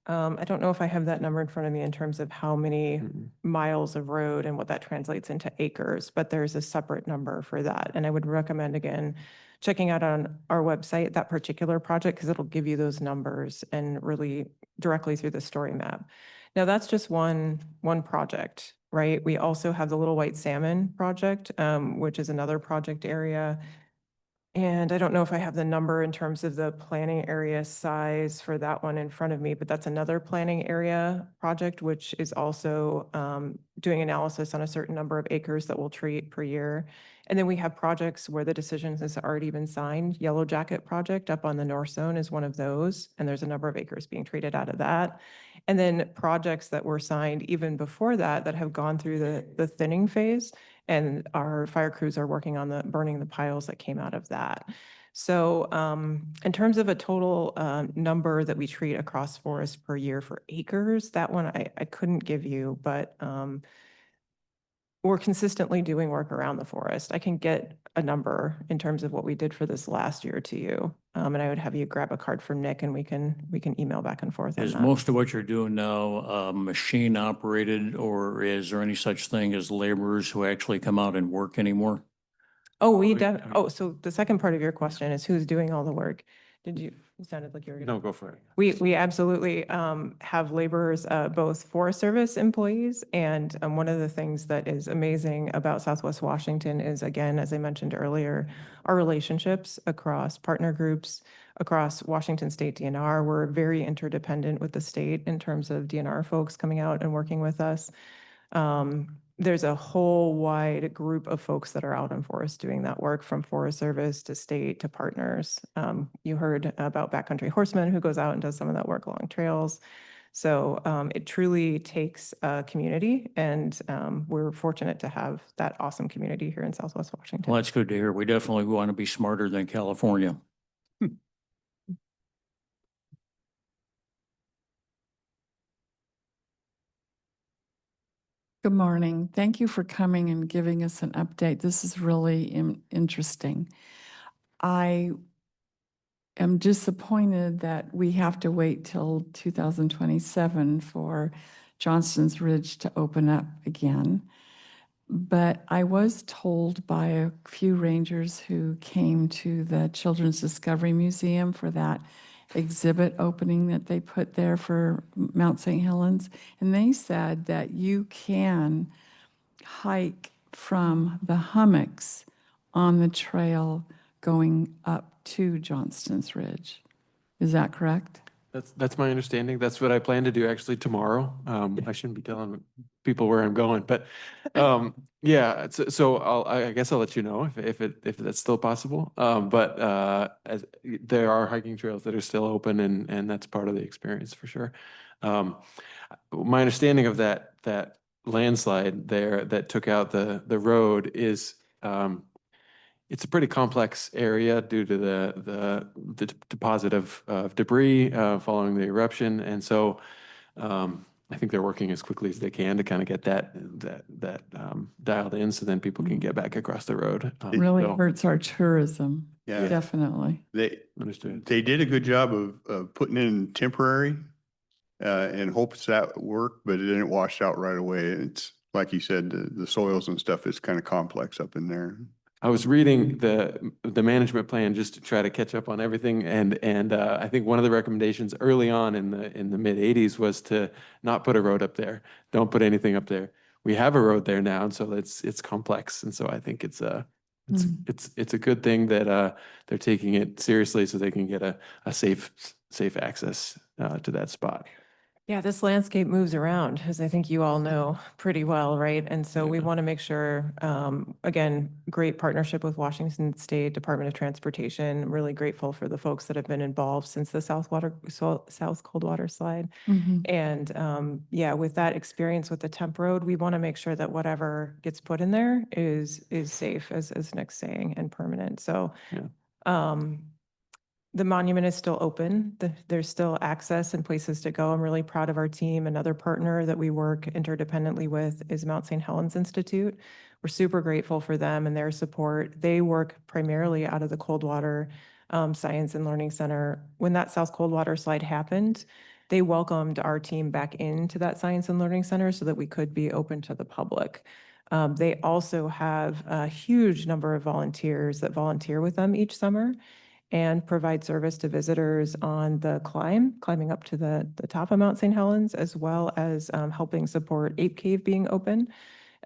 I don't know if I have that number in front of me in terms of how many miles of road and what that translates into acres, but there's a separate number for that. And I would recommend, again, checking out on our website that particular project, because it'll give you those numbers and really directly through the story map. Now, that's just one project, right? We also have the Little White Salmon project, which is another project area. And I don't know if I have the number in terms of the planning area size for that one in front of me, but that's another planning area project, which is also doing analysis on a certain number of acres that we'll treat per year. And then we have projects where the decision has already been signed. Yellow Jacket project up on the North Zone is one of those, and there's a number of acres being treated out of that. And then projects that were signed even before that that have gone through the thinning phase. And our fire crews are working on burning the piles that came out of that. So in terms of a total number that we treat across forest per year for acres, that one I couldn't give you, but we're consistently doing work around the forest. I can get a number in terms of what we did for this last year to you. And I would have you grab a card from Nick and we can email back and forth on Is that. most of what you're doing now machine operated, or is there any such thing as laborers who actually come out and work anymore? So the second part of your question is who's doing all the work? It sounded like you were. No, go for it. We absolutely have laborers, both Forest Service employees, and one of the things that is amazing about Southwest Washington is, again, as I mentioned earlier, our relationships across partner groups, across Washington State DNR. We're very interdependent with the state in terms of DNR folks coming out and working with us. There's a whole wide group of folks that are out in forest doing that work, from Forest Service to state to partners. You heard about Backcountry Horsemen, who goes out and does some of that work along trails. So it truly takes a community, and we're fortunate to have that awesome community here in Southwest Washington. Well, that's good to hear. We definitely want to be smarter than California. Good morning. Thank you for coming and giving us an update. This is really interesting. I am disappointed that we have to wait till 2027 for Johnston's Ridge to open up again. But I was told by a few rangers who came to the Children's Discovery Museum for that exhibit opening that they put there for Mount St. Helens, and they said that you can hike from the hummocks on the trail going up to Johnston's Ridge. Is that correct? That's my understanding. That's what I plan to do actually tomorrow. I shouldn't be telling people where I'm going, but yeah. So I guess I'll let you know if that's still possible. But as there are hiking trails that are still open, and that's part of the experience for sure. My understanding of that landslide there that took out the road is it's a pretty complex area due to the deposit of debris following the eruption, and so I think they're working as quickly as they can to kind of get that dialed in, so then people can get back across the road. Really So- hurts our tourism. Yeah. Definitely. Understood. They did a good job of putting in temporary in hopes that worked, but it didn't wash out right away. It's like you said, the soils and stuff is kind of complex up in there. I was reading the management plan just to try to catch up on everything, and I think one of the recommendations early on in the mid '80s was to not put a road up there. Don't put anything up there. We have a road there now, and so it's complex, and so I think it's a good thing that they're taking it seriously, so they can get a safe access to that spot. Yeah, this landscape moves around, as I think you all know pretty well, right? And so we Yeah. want to make sure, again, great partnership with Washington State Department of Transportation. Really grateful for the folks that have been involved since the South Coldwater slide. Mhm. And yeah, with that experience with the temp road, we want to make sure that whatever gets put in there is safe, as Nick's saying, and permanent. So the monument is still open. There's still access and places to go. I'm really proud of our team. Another partner that we work interdependently with is Mount St. Helens Institute. We're super grateful for them and their support. They work primarily out of the Coldwater Science and Learning Center. When that South Coldwater slide happened, they welcomed our team back into that Science and Learning Center so that we could be open to the public. They also have a huge number of volunteers that volunteer with them each summer. and provide service to visitors on the climbing up to the top of Mount St. Helens, as well as helping support Ape Cave being open,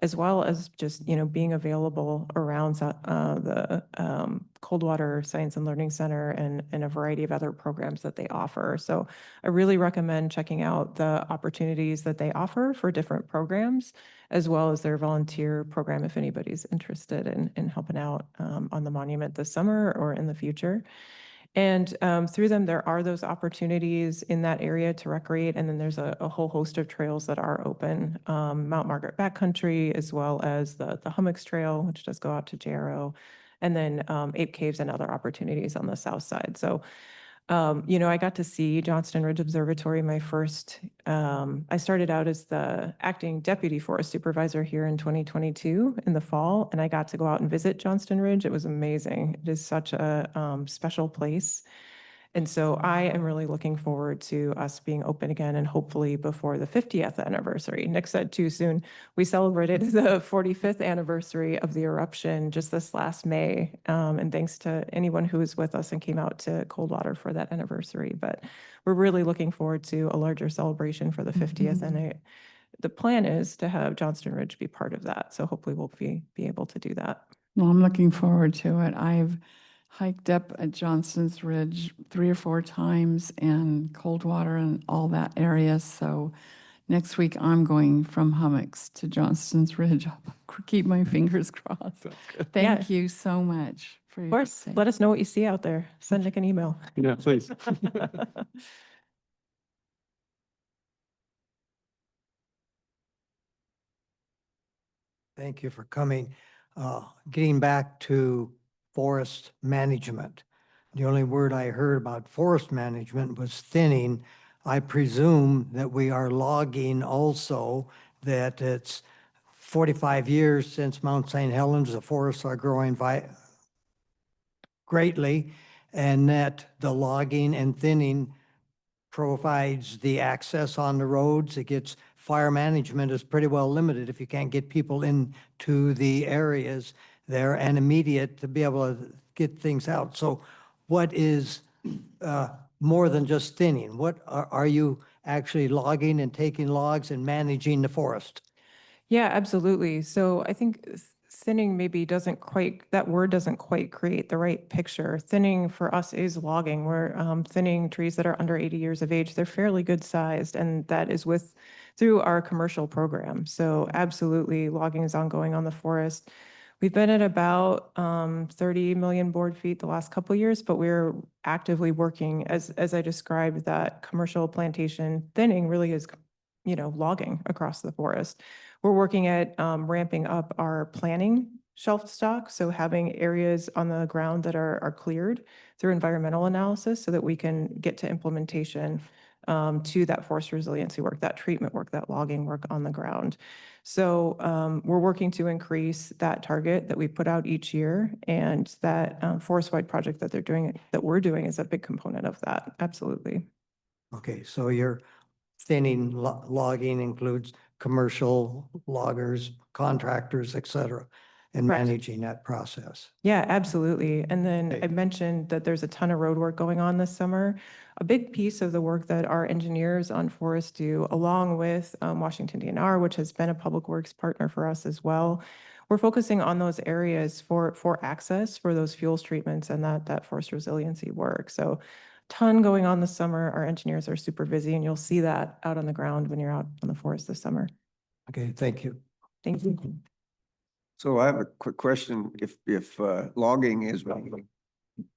as well as just, being available around the Coldwater Science and Learning Center and a variety of other programs that they offer. So I really recommend checking out the opportunities that they offer for different programs, as well as their volunteer program if anybody's interested in helping out on the monument this summer or in the future. And through them, there are those opportunities in that area to recreate. And then there's a whole host of trails that are open. Mount Margaret Backcountry, as well as the Hummocks Trail, which does go out to Jarrow, and then Ape Caves and other opportunities on the south side. So, I got to see Johnston Ridge Observatory my first, I started out as the acting deputy forest supervisor here in 2022 in the fall, and I got to go out and visit Johnston Ridge. It was amazing. It is such a special place. And so I am really looking forward to us being open again and hopefully before the 50th anniversary. Nick said too soon. We celebrated the 45th anniversary of the eruption just this last May. And thanks to anyone who was with us and came out to Coldwater for that anniversary. But we're really looking forward to a larger celebration for the 50th. And the plan is to have Johnston Ridge be part of that. So hopefully we'll be able to do that. Well, I'm looking forward to it. I've hiked up at Johnston's Ridge 3 or 4 times and Coldwater and all that area. So next week I'm going from Hummocks to Johnston's Ridge. Keep my fingers crossed. Thank you so much for Of your course, update. let us know what you see out there. Send Nick an email. Yeah, please. Thank you for coming. Getting back to forest management. The only word I heard about forest management was thinning. I presume that we are logging also, that it's 45 years since Mount St. Helens, the forests are growing greatly, and that the logging and thinning provides the access on the roads. It gets fire management is pretty well limited if you can't get people into the areas there and immediate to be able to get things out. So what is more than just thinning? What are you actually logging and taking logs and managing the forest? Yeah, absolutely. So I think thinning maybe that word doesn't quite create the right picture. Thinning for us is logging. We're thinning trees that are under 80 years of age. They're fairly good sized, and that is through our commercial program. So absolutely, logging is ongoing on the forest. We've been at about 30 million board feet the last couple of years, but we're actively working, as I described, that commercial plantation thinning really is, logging across the forest. We're working at ramping up our planning shelf stock, so having areas on the ground that are cleared through environmental analysis so that we can get to implementation to that forest resiliency work, that treatment work, that logging work on the ground. So we're working to increase that target that we put out each year, and that forest-wide project that we're doing is a big component of that. Absolutely. Okay, so your thinning logging includes commercial loggers, contractors, et cetera, and Correct. managing that process. Yeah, absolutely. And then Okay. I mentioned that there's a ton of road work going on this summer. A big piece of the work that our engineers on forest do, along with Washington DNR, which has been a public works partner for us as well, we're focusing on those areas for access for those fuels treatments and that forest resiliency work. So ton going on this summer. Our engineers are super busy, and you'll see that out on the ground when you're out on the forest this summer. Okay, thank you. Thank you. So I have a quick question. If logging is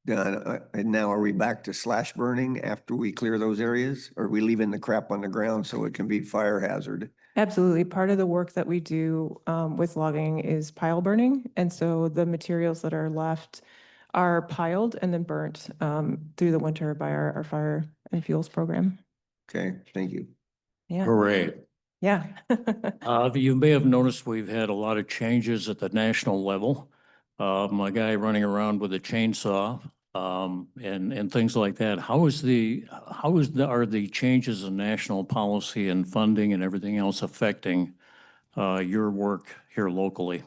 done, and now are we back to slash burning after we clear those areas? Or are we leaving the crap on the ground so it can be fire hazard? Absolutely. Part of the work that we do with logging is pile burning. And so the materials that are left are piled and then burnt through the winter by our fire and fuels program. Okay, thank you. Yeah. Hooray. Yeah. You may have noticed we've had a lot of changes at the national level. My guy running around with a chainsaw and things like that. Are the changes in national policy and funding and everything else affecting your work here locally?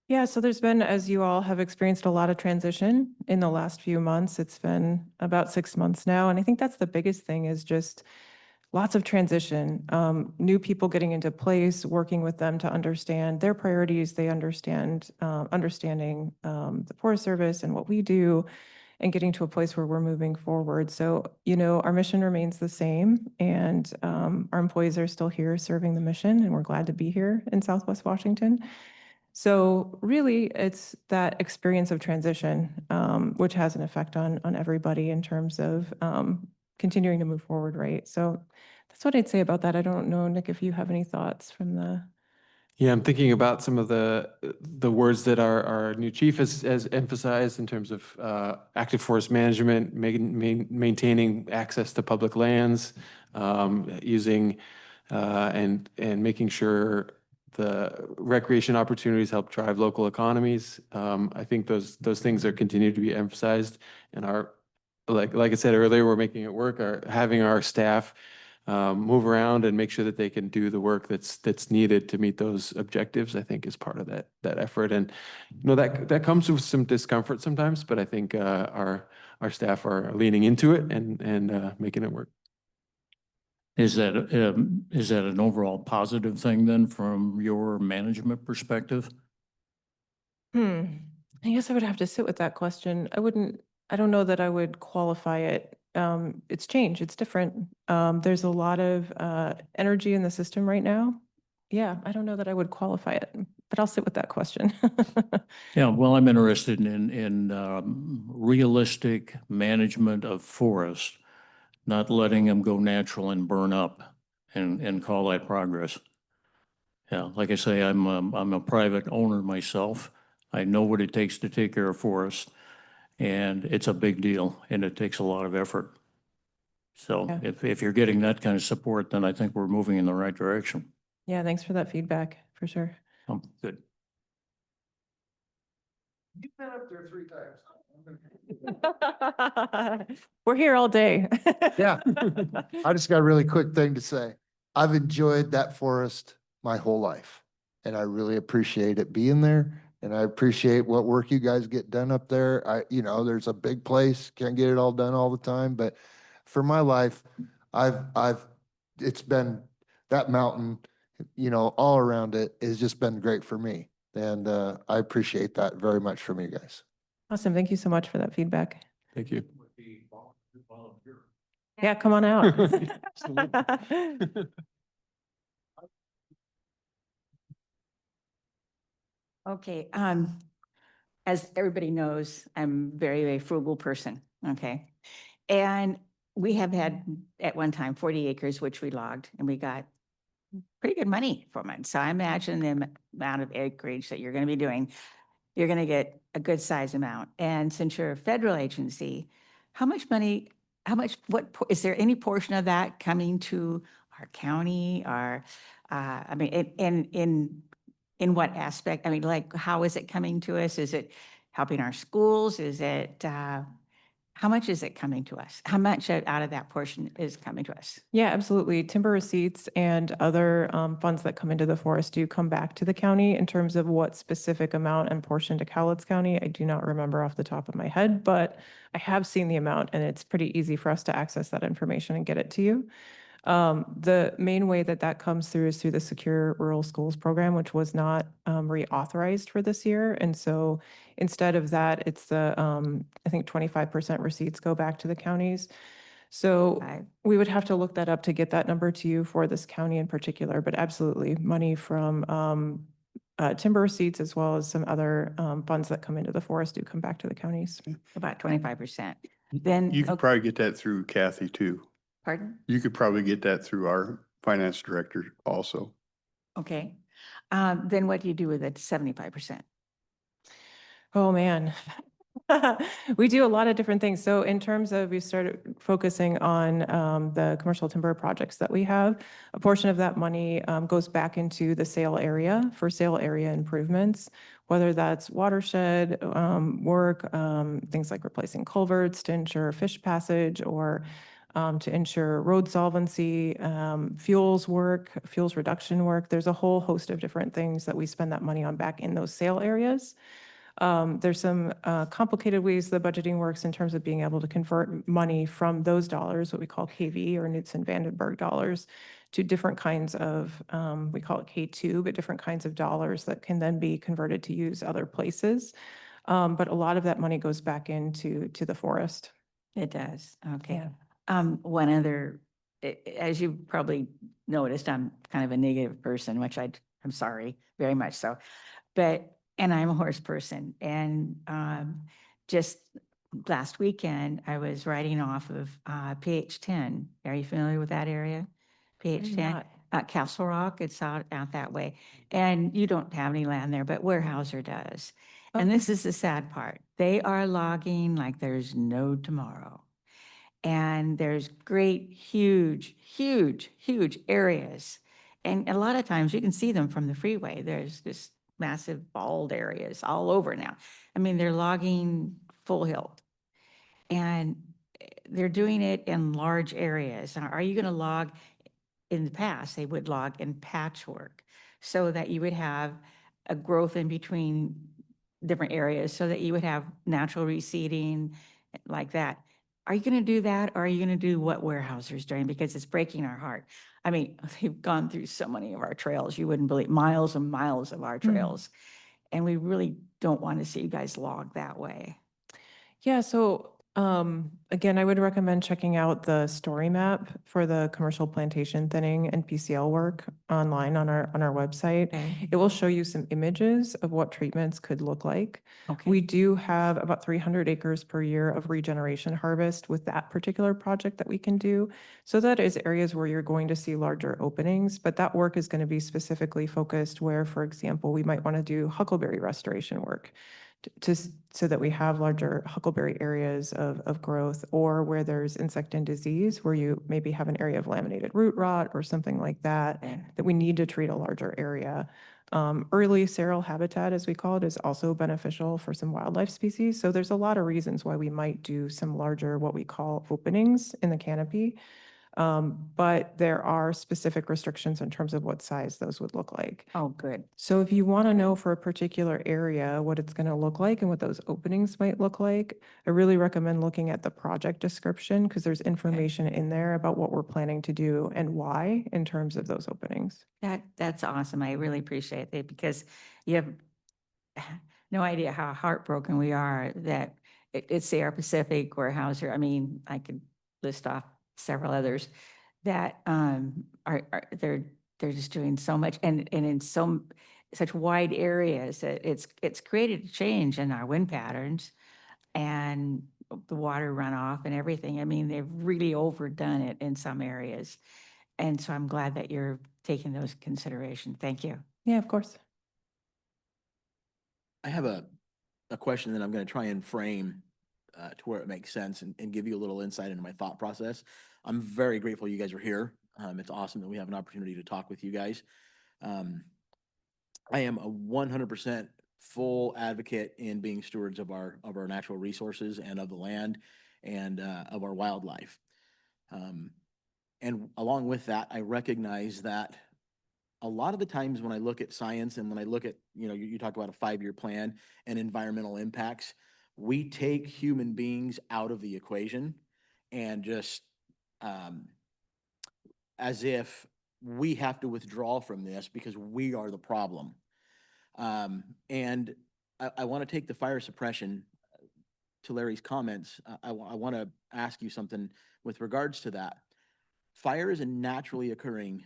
Yeah, so there's been, as you all have experienced, a lot of transition in the last few months. It's been about 6 months now. And I think that's the biggest thing is just lots of transition, new people getting into place, working with them to understand their priorities. They understand, understanding the Forest Service and what we do and getting to a place where we're moving forward. So, our mission remains the same and our employees are still here serving the mission and we're glad to be here in Southwest Washington. So really, it's that experience of transition, which has an effect on everybody in terms of continuing to move forward, right? So that's what I'd say about that. I don't know, Nick, if you have any thoughts from the. Yeah, I'm thinking about some of the words that our new chief has emphasized in terms of active forest management, maintaining access to public lands, using and making sure the recreation opportunities help drive local economies. I think those things are continue to be emphasized, and like I said earlier, we're making it work. Having our staff move around and make sure that they can do the work that's needed to meet those objectives, I think is part of that effort. And that comes with some discomfort sometimes, but I think our staff are leaning into it and making it work. Is that an overall positive thing then from your management perspective? I guess I would have to sit with that question. I don't know that I would qualify it. It's changed, it's different. There's a lot of energy in the system right now. Yeah, I don't know that I would qualify it, but I'll sit with that question. Yeah, well, I'm interested in realistic management of forest, not letting them go natural and burn up and call that progress. Yeah, like I say, I'm a private owner myself. I know what it takes to take care of forests, and it's a big deal, and it takes a lot of effort. So Yeah. if you're getting that kind of support, then I think we're moving in the right direction. Yeah, thanks for that feedback, for sure. Good. You've been up there 3 times. We're here all day. Yeah. I just got a really quick thing to say. I've enjoyed that forest my whole life, and I really appreciate it being there. And I appreciate what work you guys get done up there. There's a big place, can't get it all done all the time, but for my life, it's been that mountain, all around it has just been great for me. And I appreciate that very much from you guys. Awesome. Thank you so much for that feedback. Thank you. Yeah, come on out. Okay, as everybody knows, I'm a very, very frugal person, okay? And we have had at one time 40 acres, which we logged, and we got pretty good money from it. So I imagine the amount of acreage that you're going to be doing, you're going to get a good size amount. And since you're a federal agency, is there any portion of that coming to our county or, in what aspect? I mean, like, how is it coming to us? Is it helping our schools? Is it, how much is it coming to us? How much out of that portion is coming to us? Yeah, absolutely. Timber receipts and other funds that come into the forest do come back to the county. In terms of what specific amount and portion to Cowlitz County, I do not remember off the top of my head, but I have seen the amount and it's pretty easy for us to access that information and get it to you. The main way that comes through is through the Secure Rural Schools program, which was not reauthorized for this year. And so instead of that, it's the, I think 25% receipts go back to the counties. So we would have to look that up to get that number to you for this county in particular, but absolutely money from timber receipts as well as some other funds that come into the forest do come back to the counties. About 25%. Then, You could probably get that through Kathy too. pardon? You could probably get that through our finance director also. Okay. Then what do you do with it, 75%? Oh, man. We do a lot of different things. So in terms of, we started focusing on the commercial timber projects that we have. A portion of that money goes back into the sale area for sale area improvements, whether that's watershed work, things like replacing culverts to ensure fish passage or to ensure road solvency, fuels work, fuels reduction work. There's a whole host of different things that we spend that money on back in those sale areas. There's some complicated ways the budgeting works in terms of being able to convert money from those dollars, what we call KV or Knudsen Vandenberg dollars, to different kinds of, we call it K2, but different kinds of dollars that can then be converted to use other places. But a lot of that money goes back into the forest. It does. Okay. Yeah. One other, as you probably noticed, I'm kind of a negative person, which I'm sorry, very much so. And I'm a horse person. And just last weekend, I was riding off of PH10. Are you familiar with that area? PH10? Castle Rock, it's out that way. And you don't have any land there, but Weyerhaeuser does. And this is the sad part. They are logging like there's no tomorrow. And there's great, huge, huge, huge areas. And a lot of times you can see them from the freeway. There's just massive bald areas all over now. I mean, they're logging full hill. And they're doing it in large areas. Now, are you going to log? In the past, they would log in patchwork so that you would have a growth in between different areas so that you would have natural reseeding like that. Are you going to do that, or are you going to do what Weyerhaeuser's doing? Because it's breaking our heart. I mean, they've gone through so many of our trails. You wouldn't believe, miles and miles of our trails. And we really don't want to see you guys log that way. Yeah, so again, I would recommend checking out the story map for the commercial plantation thinning and PCL work online on our website. Okay. It will show you some images of what treatments could look like. Okay. We do have about 300 acres per year of regeneration harvest with that particular project that we can do. So that is areas where you're going to see larger openings, but that work is going to be specifically focused where, for example, we might want to do huckleberry restoration work so that we have larger huckleberry areas of growth, or where there's insect and disease, where you maybe have an area of laminated root rot or something like that, that we need to treat a larger area. Early seral habitat, as we call it, is also beneficial for some wildlife species. So there's a lot of reasons why we might do some larger, what we call openings in the canopy. But there are specific restrictions in terms of what size those would look like. Oh, good. So if you want to know for a particular area what it's going to look like and what those openings might look like, I really recommend looking at the project description, because there's information in there about what we're planning to do and why in terms of those openings. That's awesome. I really appreciate it, because you have no idea how heartbroken we are that it's Sierra Pacific, Weyerhaeuser. I mean, I could list off several others that they're just doing so much, and in such wide areas that it's created a change in our wind patterns and the water runoff and everything. I mean, they've really overdone it in some areas. And so I'm glad that you're taking those consideration. Thank you. Yeah, of course. I have a question that I'm going to try and frame to where it makes sense and give you a little insight into my thought process. I'm very grateful you guys are here. It's awesome that we have an opportunity to talk with you guys. I am a 100% full advocate in being stewards of our natural resources and of the land and of our wildlife. And along with that, I recognize that a lot of the times when I look at science and when I look at, you talk about a 5-year plan and environmental impacts, we take human beings out of the equation and just as if we have to withdraw from this because we are the problem. And I want to take the fire suppression to Larry's comments. I want to ask you something with regards to that. Fire is a naturally occurring,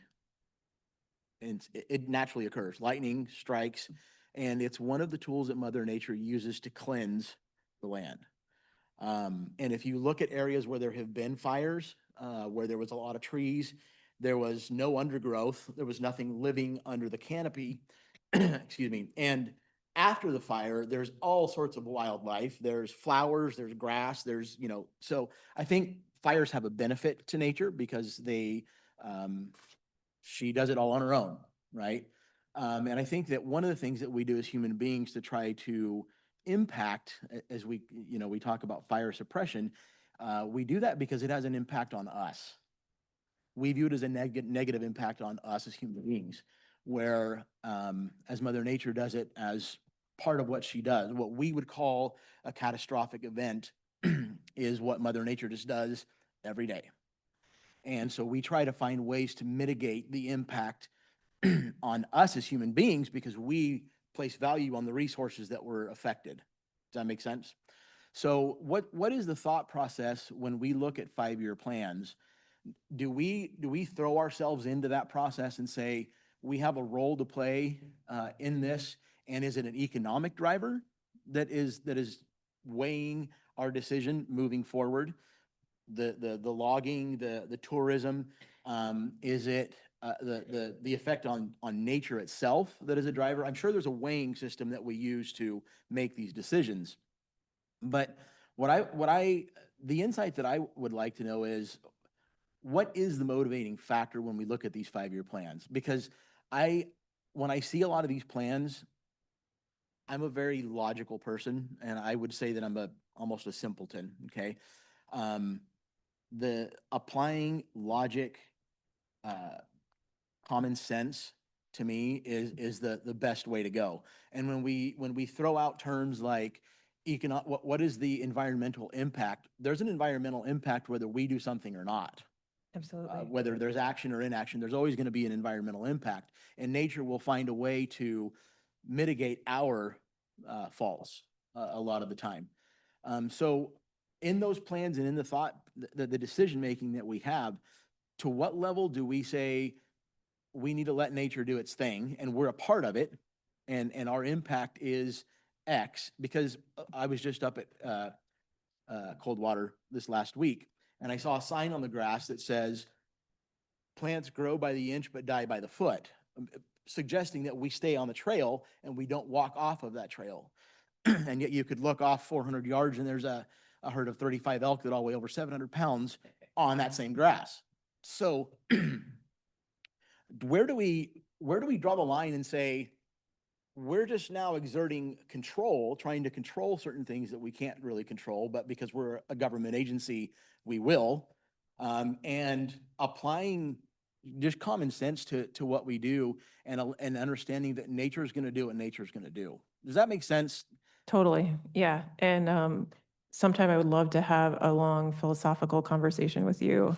and it naturally occurs. Lightning strikes, and it's one of the tools that Mother Nature uses to cleanse the land. And if you look at areas where there have been fires, where there was a lot of trees, there was no undergrowth, there was nothing living under the canopy, excuse me. And after the fire, there's all sorts of wildlife. There's flowers, there's grass, there's, so I think fires have a benefit to nature because she does it all on her own, right? And I think that one of the things that we do as human beings to try to impact, as we talk about fire suppression, We do that because it has an impact on us. We view it as a negative impact on us as human beings, where as Mother Nature does it as part of what she does. What we would call a catastrophic event is what Mother Nature just does every day. And so we try to find ways to mitigate the impact on us as human beings because we place value on the resources that were affected. Does that make sense? So what is the thought process when we look at 5-year plans? Do we throw ourselves into that process and say, we have a role to play in this? And is it an economic driver that is weighing our decision moving forward? The logging, the tourism, is it the effect on nature itself that is a driver? I'm sure there's a weighing system that we use to make these decisions. But the insight that I would like to know is, what is the motivating factor when we look at these 5-year plans? Because when I see a lot of these plans, I'm a very logical person, and I would say that I'm almost a simpleton, okay? The applying logic, common sense, to me is the best way to go. And when we throw out terms like what is the environmental impact? There's an environmental impact whether we do something or not. Absolutely. Whether there's action or inaction, there's always going to be an environmental impact, and nature will find a way to mitigate our faults a lot of the time. So in those plans and in the thought, the decision-making that we have, to what level do we say we need to let nature do its thing and we're a part of it and our impact is X? Because I was just up at Coldwater this last week, and I saw a sign on the grass that says, plants grow by the inch but die by the foot, suggesting that we stay on the trail and we don't walk off of that trail. And yet you could look off 400 yards and there's a herd of 35 elk that all weigh over 700 pounds on that same grass. So where do we draw the line and say, we're just now exerting control, trying to control certain things that we can't really control, but because we're a government agency, we will, and applying just common sense to what we do and understanding that nature is going to do what nature is going to do. Does that make sense? Totally. Yeah. And sometime I would love to have a long philosophical conversation with you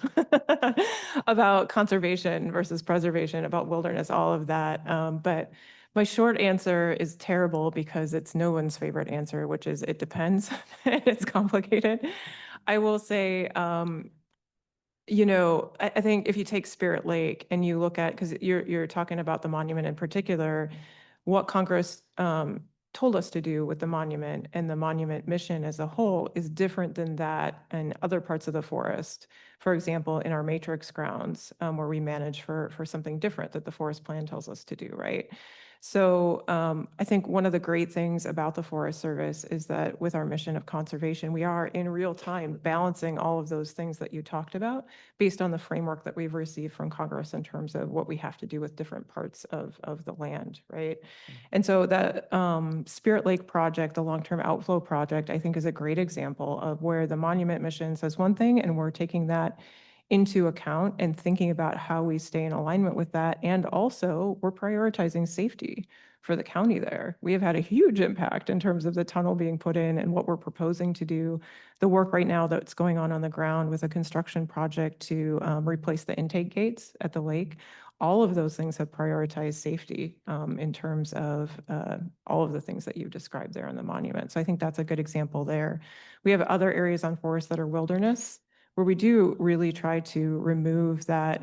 about conservation versus preservation, about wilderness, all of that. But my short answer is terrible because it's no one's favorite answer, which is it depends. And it's complicated. I will say, I think if you take Spirit Lake and you look at, because you're talking about the monument in particular, what Congress told us to do with the monument and the monument mission as a whole is different than that in other parts of the forest. For example, in our matrix grounds, where we manage for something different that the forest plan tells us to do, right? So I think one of the great things about the Forest Service is that with our mission of conservation, we are in real time balancing all of those things that you talked about based on the framework that we've received from Congress in terms of what we have to do with different parts of the land, right? And so that Spirit Lake project, the long-term outflow project, I think is a great example of where the monument mission says one thing and we're taking that into account and thinking about how we stay in alignment with that. And also we're prioritizing safety for the county there. We have had a huge impact in terms of the tunnel being put in and what we're proposing to do. The work right now that's going on the ground with a construction project to replace the intake gates at the lake. All of those things have prioritized safety in terms of all of the things that you've described there in the monument. So I think that's a good example there. We have other areas on forest that are wilderness, where we do really try to remove that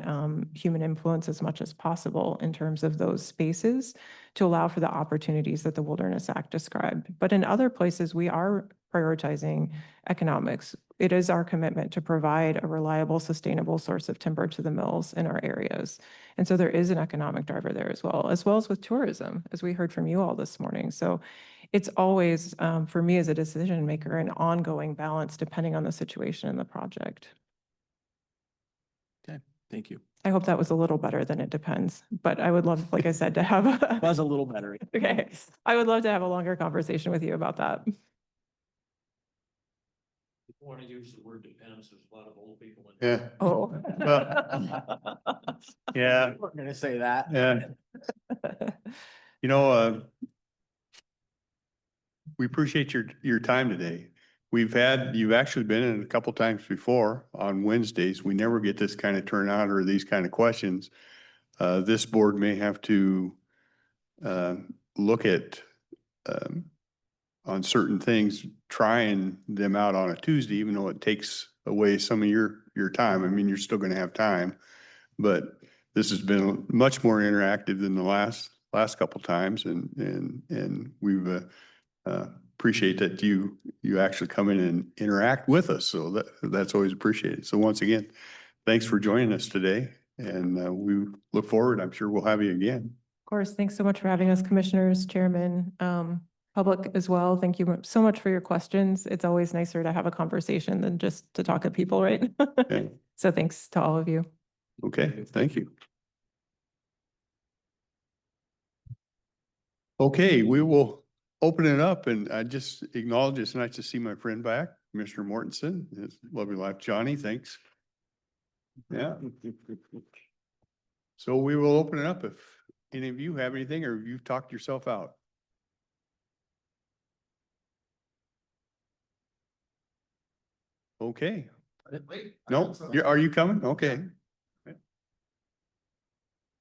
human influence as much as possible in terms of those spaces to allow for the opportunities that the Wilderness Act described. But in other places, we are prioritizing economics. It is our commitment to provide a reliable, sustainable source of timber to the mills in our areas. And so there is an economic driver there as well as with tourism, as we heard from you all this morning. So it's always, for me as a decision maker, an ongoing balance depending on the situation and the project. Okay, thank you. I hope that was a little better than it depends, but I would love, like I said, to have Was a little better. okay. I would love to have a longer conversation with you about that. Want to use the word depends, there's a lot of old people in. Yeah. Oh. Yeah, We're gonna say that. yeah. You know, we appreciate your time today. You've actually been in a couple times before on Wednesdays. We never get this kind of turnout or these kind of questions. This board may have to look at on certain things, trying them out on a Tuesday, even though it takes away some of your time. I mean, you're still gonna have time, but this has been much more interactive than the last couple times, and we've appreciate that you actually come in and interact with us. So that's always appreciated. So once again, thanks for joining us today, and we look forward. I'm sure we'll have you again. Of course, thanks so much for having us, commissioners, chairman, public as well. Thank you so much for your questions. It's always nicer to have a conversation than just to talk at people, right? Okay. So thanks to all of you. Okay, thank you. Okay, we will open it up, and I just acknowledge it's nice to see my friend back, Commissioner Mortensen, his lovely wife, Johnny, thanks. Yeah. So we will open it up if any of you have anything or you've talked yourself out. Okay. No, are you coming? Okay.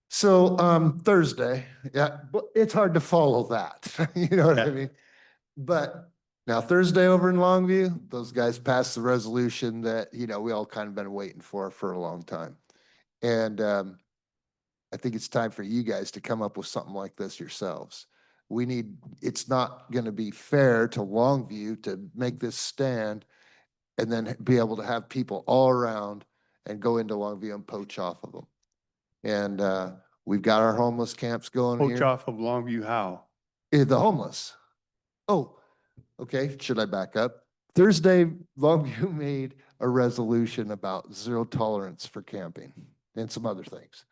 So, Thursday, yeah, but it's hard to follow that, you know what I Yeah. mean? But now Thursday over in Longview, those guys passed the resolution that, you know, we all kind of been waiting for a long time. And, I think it's time for you guys to come up with something like this yourselves. It's not gonna be fair to Longview to make this stand and then be able to have people all around and go into Longview and poach off of them. And, we've got our homeless camps going here. Poach off of Longview how? The homeless. Oh, okay, should I back up? Thursday, Longview made a resolution about zero tolerance for camping and some other things.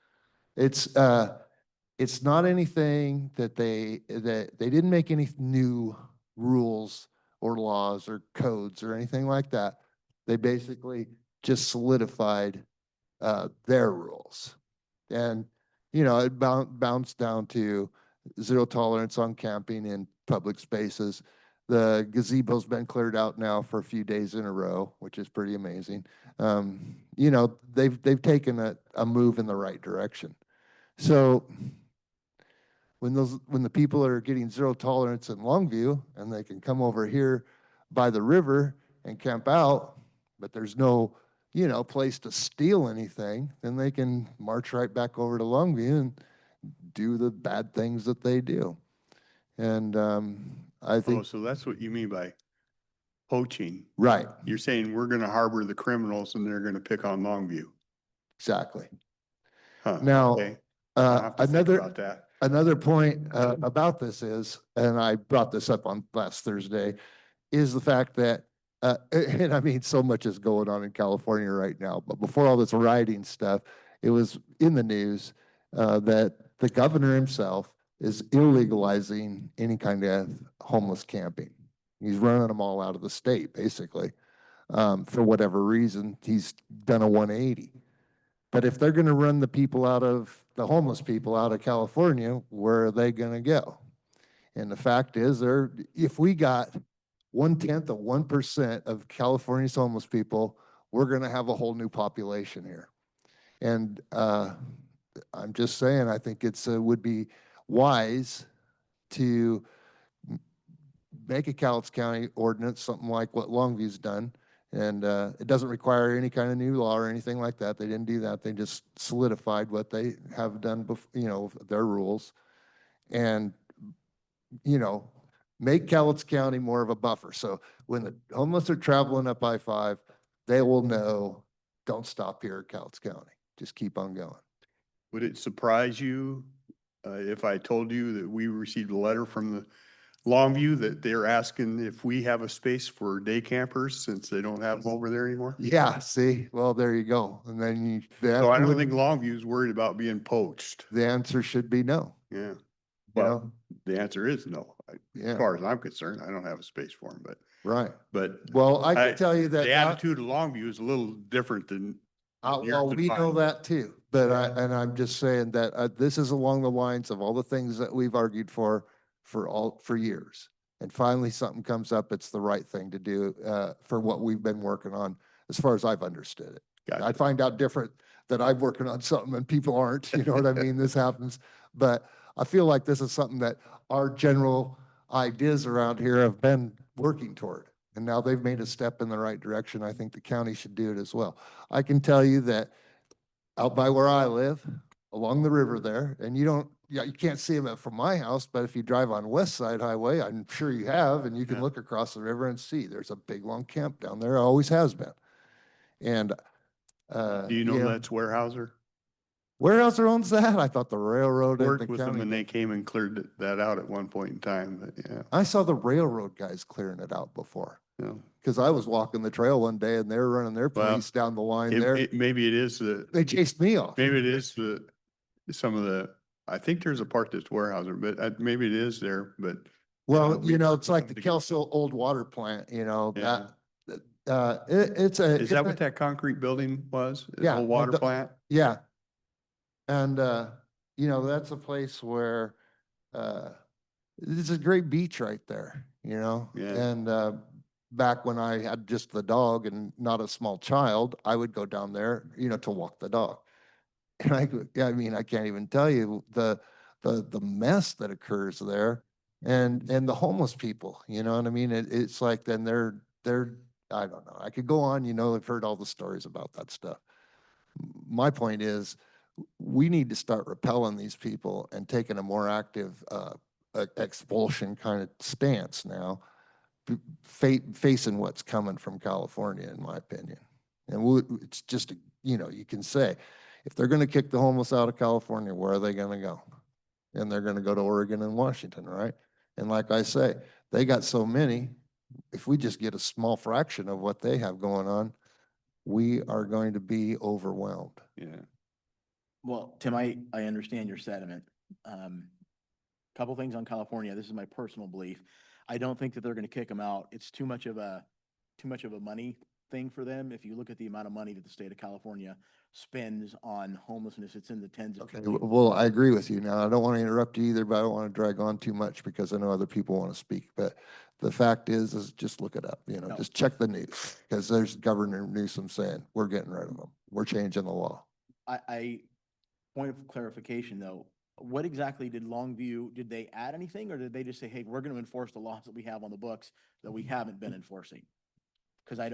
It's not anything that they didn't make any new rules or laws or codes or anything like that. They basically just solidified their rules. And, you know, it bounced down to zero tolerance on camping in public spaces. The gazebo's been cleared out now for a few days in a row, which is pretty amazing. You know, they've taken a move in the right direction. So when the people are getting zero tolerance in Longview and they can come over here by the river and camp out, but there's no, you know, place to steal anything, then they can march right back over to Longview and do the bad things that they do. And I Oh, think, so that's what you mean by poaching. right, You're saying we're gonna harbor the criminals and they're gonna pick on Longview. exactly. Huh, Now, okay. I'll have to think another about that. another point about this is, and I brought this up on last Thursday, is the fact that, and I mean, so much is going on in California right now, but before all this rioting stuff, it was in the news that the governor himself is illegalizing any kind of homeless camping. He's running them all out of the state, basically. For whatever reason, he's done a 180. But if they're gonna run the homeless people out of California, where are they gonna go? And the fact is, if we got 1/10 of 1% of California's homeless people, we're gonna have a whole new population here. And I'm just saying, I think would be wise to make a Cowlitz County ordinance, something like what Longview's done. And it doesn't require any kind of new law or anything like that. They didn't do that. They just solidified what they have done, you know, their rules. And, you know, make Cowlitz County more of a buffer. So when the homeless are traveling up I-5, they will know, don't stop here at Cowlitz County. Just keep on going. Would it surprise you if I told you that we received a letter from the Longview that they're asking if we have a space for day campers since they don't have them over there anymore? Yeah, see, well, there you go. And then So I don't think Longview is worried about being poached. the answer should be no. Yeah. You Well, know? the answer is no. As Yeah. far as I'm concerned, I don't have a space for them, but Right. But Well, I I- can tell you that. the attitude of Longview is a little different than. yours Well, and we know mine. that too, but I'm just saying that this is along the lines of all the things that we've argued for years. And finally, something comes up, it's the right thing to do, for what we've been working on, as far as I've understood it. I Gotcha. find out different that I'm working on something and people aren't, you know what I mean? This happens. But I feel like this is something that our general ideas around here have been working toward. And now they've made a step in the right direction. I think the county should do it as well. I can tell you that out by where I live, along the river there, and you can't see them from my house, but if you drive on West Side Highway, I'm sure you have, and you can Yeah. look across the river and see there's a big long camp down there, always has been. And, Do you know that's Weyerhaeuser? Weyerhaeuser owns that? I thought the railroad and the Worked with them county. and they came and cleared that out at one point in time, but yeah, I saw the railroad guys clearing it out before, you know. because I was walking the trail one day and they were running their Well, police down the line there. Maybe it is They chased me off. maybe it is some of the, I think there's a part that's Weyerhaeuser, but maybe it is there, but. Well, we you know, worked it's with like them the to get- Kelso old water plant, you know, Yeah. it's a. Is that what that concrete building was? An Yeah, old water the- plant? Yeah. And, you know, that's a place where, it's a great beach right there, you know? Yeah. And, back when I had just the dog and not a small child, I would go down there, you know, to walk the dog. And I mean, I can't even tell you the mess that occurs there and the homeless people, you know what I mean? It's like, then they're, I don't know. I could go on, you know, I've heard all the stories about that stuff. My point is, we need to start repelling these people and taking a more active, expulsion kind of stance now, facing what's coming from California, in my opinion. And it's just, you know, you can say, if they're going to kick the homeless out of California, where are they going to go? And they're going to go to Oregon and Washington, right? And like I say, they got so many, if we just get a small fraction of what they have going on, we are going to be overwhelmed. Yeah. Well, Tim, I understand your sentiment. Couple things on California. This is my personal belief. I don't think that they're going to kick them out. It's too much of a money thing for them. If you look at the amount of money that the state of California spends on homelessness, it's in the tens of Okay, billions. well, I agree with you. Now, I don't want to interrupt you either, but I don't want to drag on too much because I know other people want to speak. But the fact is just look it up, you know, No. just check the news, because there's Governor Newsom saying, we're getting rid of them. We're changing the law. Point of clarification though, what exactly did Longview, did they add anything or did they just say, hey, we're going to enforce the laws that we have on the books that we haven't been enforcing? Because I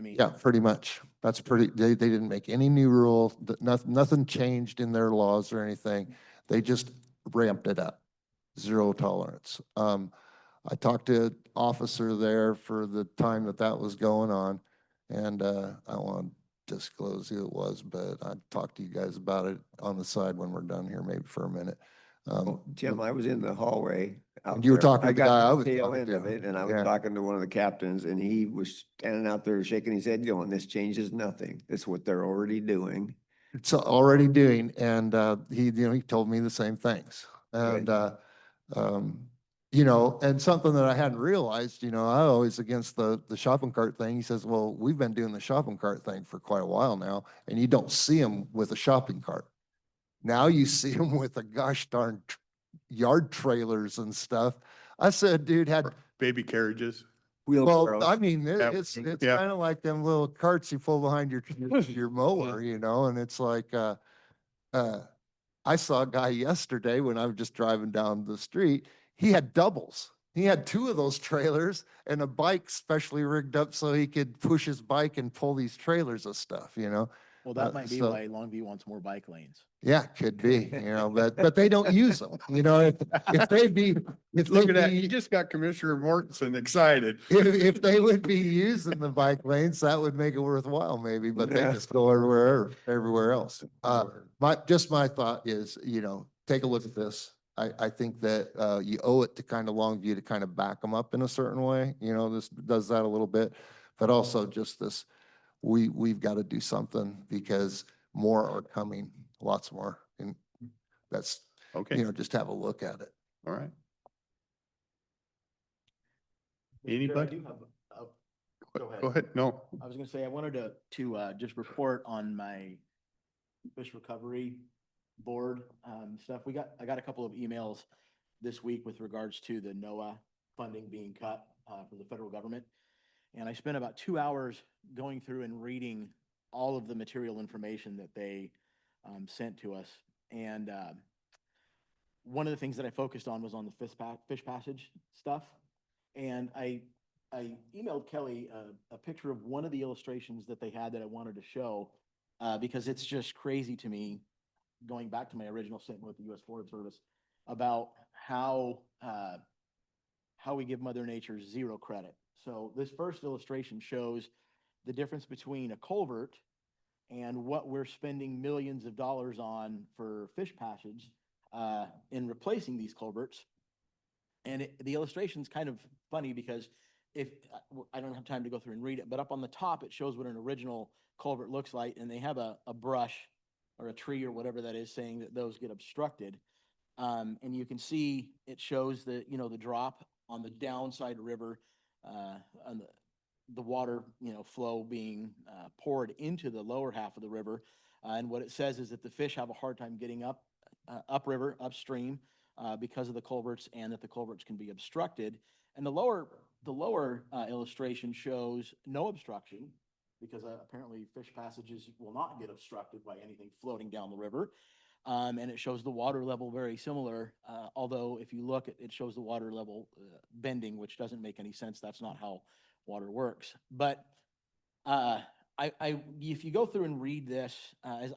mean. Yeah, pretty much. That's they didn't make any new rule, nothing changed in their laws or anything. They just ramped it up, zero tolerance. I talked to an officer there for the time that was going on, and I won't disclose who it was, but I'd talk to you guys about it on the side when we're done here, maybe for a minute. Jim, I was in the hallway out And you were there. talking I to the guy I got was the tail talking end to. of it, and I was Yeah. talking to one of the captains, and he was standing out there shaking his head going, this changes nothing. It's what they're already doing. It's already doing, and he told me the same things. And you know, and something that I hadn't realized, you know, I always against the shopping cart thing. He says, well, we've been doing the shopping cart thing for quite a while now, and you don't see them with a shopping cart. Now you see them with a gosh darn yard trailers and stuff. I said, dude, had Baby carriages. well, I mean, Yeah, it's yeah. kind of like them little carts you pull behind your mower, you know, and it's like, I saw a guy yesterday when I was just driving down the street. He had doubles. He had two of those trailers and a bike specially rigged up so he could push his bike and pull these trailers of stuff, you know? Well, that might be so- why Longview wants more bike lanes. Yeah, could be, you know, but they don't use them, you know, if Look at that. You just got Commissioner Mortensen excited. if they would be using the bike lanes, that would make it worthwhile maybe, but they Yeah. just go everywhere else. My thought is, you know, take a look at this. I think that, you owe it to kind of Longview to kind of back them up in a certain way, you know, this does that a little bit, but also just this, we've got to do something because more are coming, lots more. And that's, Okay, you know, just have a look at it. all right. Mr. Chair, I Anybody? do have Go ahead. No. I was gonna say, I wanted to just report on my fish recovery board, stuff. I got a couple of emails this week with regards to the NOAA funding being cut, for the federal government. And I spent about 2 hours going through and reading all of the material information that they, sent to us. And, one of the things that I focused on was on the fish passage stuff. And I emailed Kelly a picture of one of the illustrations that they had that I wanted to show, because it's just crazy to me, going back to my original statement with the U.S. Forest Service, about how we give Mother Nature zero credit. So this first illustration shows the difference between a culvert and what we're spending millions of dollars on for fish passage, in replacing these culverts. And the illustration's kind of funny because I don't have time to go through and read it, but up on the top, it shows what an original culvert looks like, and they have a brush or a tree or whatever that is saying that those get obstructed. And you can see it shows the drop on the downside river, on the water, flow being poured into the lower half of the river. And what it says is that the fish have a hard time getting upriver, upstream, because of the culverts, and that the culverts can be obstructed. And the lower illustration shows no obstruction, because apparently fish passages will not get obstructed by anything floating down the river. And it shows the water level very similar, although if you look, it shows the water level bending, which doesn't make any sense. That's not how water works. But if you go through and read this,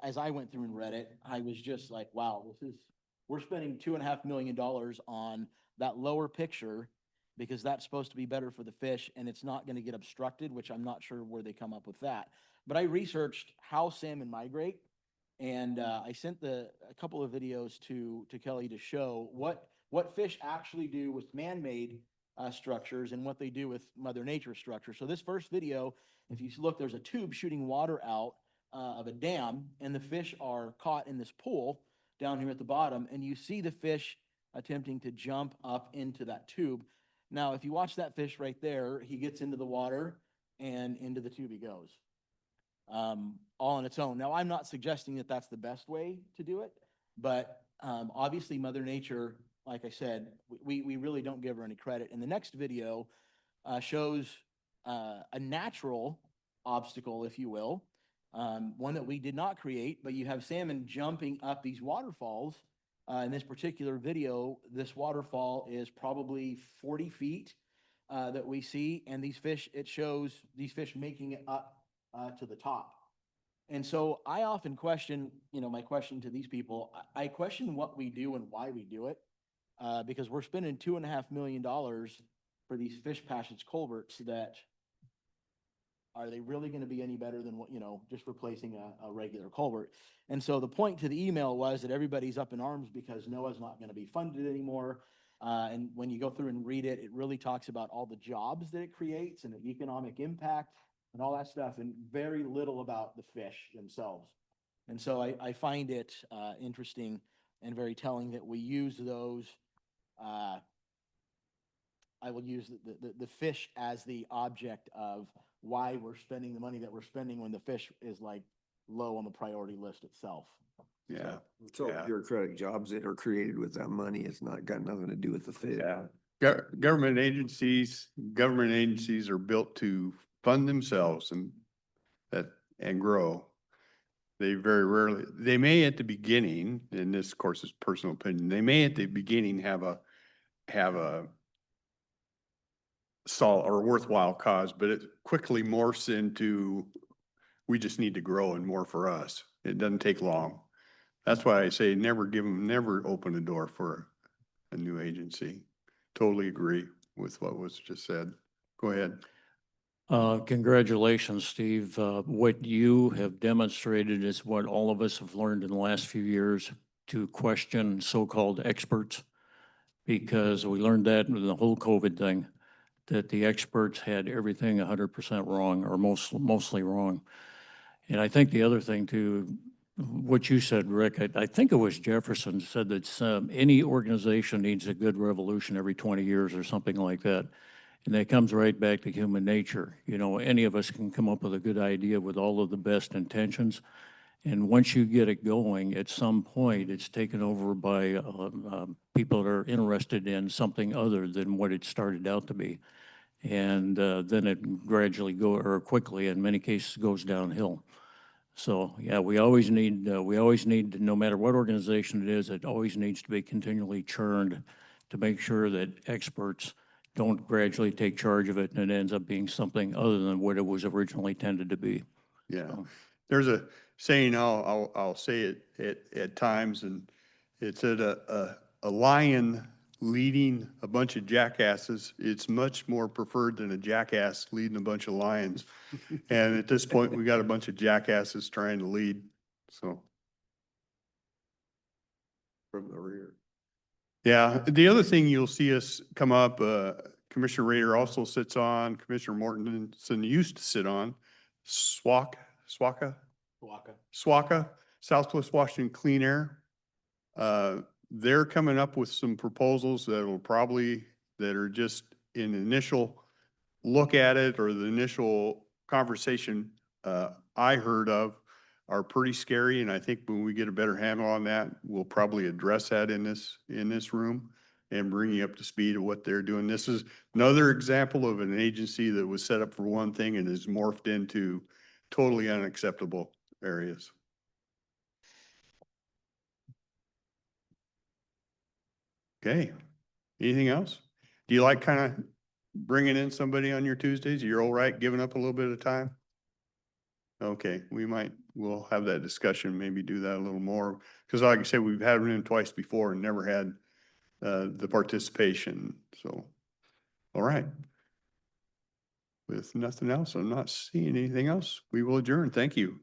as I went through and read it, I was just like, wow, we're spending $2.5 million on that lower picture, because that's supposed to be better for the fish, and it's not going to get obstructed, which I'm not sure where they come up with that. But I researched how salmon migrate, and I sent a couple of videos to Kelly to show what fish actually do with man-made structures and what they do with Mother Nature structures. So this first video, if you look, there's a tube shooting water out of a dam, and the fish are caught in this pool down here at the bottom, and you see the fish attempting to jump up into that tube. Now, if you watch that fish right there, he gets into the water and into the tube he goes, all on its own. Now, I'm not suggesting that that's the best way to do it, but obviously Mother Nature, like I said, we really don't give her any credit. And the next video shows a natural obstacle, if you will, one that we did not create, but you have salmon jumping up these waterfalls. In this particular video, this waterfall is probably 40 feet that we see, and it shows these fish making it up to the top. And so I often question, my question to these people, I question what we do and why we do it, because we're spending $2.5 million for these fish passage culverts that, are they really going to be any better than what, just replacing a regular culvert? And so the point to the email was that everybody's up in arms because NOAA's not going to be funded anymore. And when you go through and read it, it really talks about all the jobs that it creates and the economic impact and all that stuff, and very little about the fish themselves. And so I find it interesting and very telling that we use those. I will use the fish as the object of why we're spending the money that we're spending when the fish is like low on the priority list itself. Yeah. So Yeah. bureaucratic jobs that are created with that money, it's not got nothing to do with the fish. Yeah. Government agencies are built to fund themselves and grow. They very rarely, they may at the beginning, and this of course is personal opinion, they may at the beginning have a solid or worthwhile cause, but it quickly morphs into, we just need to grow and more for us. It doesn't take long. That's why I say never open a door for a new agency. Totally agree with what was just said. Go ahead. Congratulations, Steve. What you have demonstrated is what all of us have learned in the last few years, to question so-called experts, because we learned that in the whole COVID thing, that the experts had everything 100% wrong, or mostly wrong. And I think the other thing too, what you said, Rick, I think it was Jefferson said that any organization needs a good revolution every 20 years or something like that. And that comes right back to human nature. You know, any of us can come up with a good idea with all of the best intentions. And once you get it going, at some point, it's taken over by people that are interested in something other than what it started out to be. And then it gradually or quickly, in many cases, goes downhill. So, yeah, we always need, no matter what organization it is, it always needs to be continually churned to make sure that experts don't gradually take charge of it and it ends up being something other than what it was originally intended to be. Yeah. So, There's a saying, I'll say it at times, and it's that a lion leading a bunch of jackasses, it's much more preferred than a jackass leading a bunch of lions. And at this point, we got a bunch of jackasses trying to lead, so. From the rear. Yeah, the other thing you'll see us come up, Commissioner Rader also sits on, Commissioner Mortensen used to sit on, SWACA, Southwest Washington Clean Air. They're coming up with some proposals that are just in initial look at it, or the initial conversation I heard of are pretty scary. And I think when we get a better handle on that, we'll probably address that in this room and bring you up to speed of what they're doing. This is another example of an agency that was set up for one thing and has morphed into totally unacceptable areas. Okay. Anything else? Do you like kind of bringing in somebody on your Tuesdays? You're all right giving up a little bit of time? Okay, we'll have that discussion, maybe do that a little more. Because like I said, we've had them in twice before and never had the participation, so. All right. With nothing else, I'm not seeing anything else. We will adjourn. Thank you.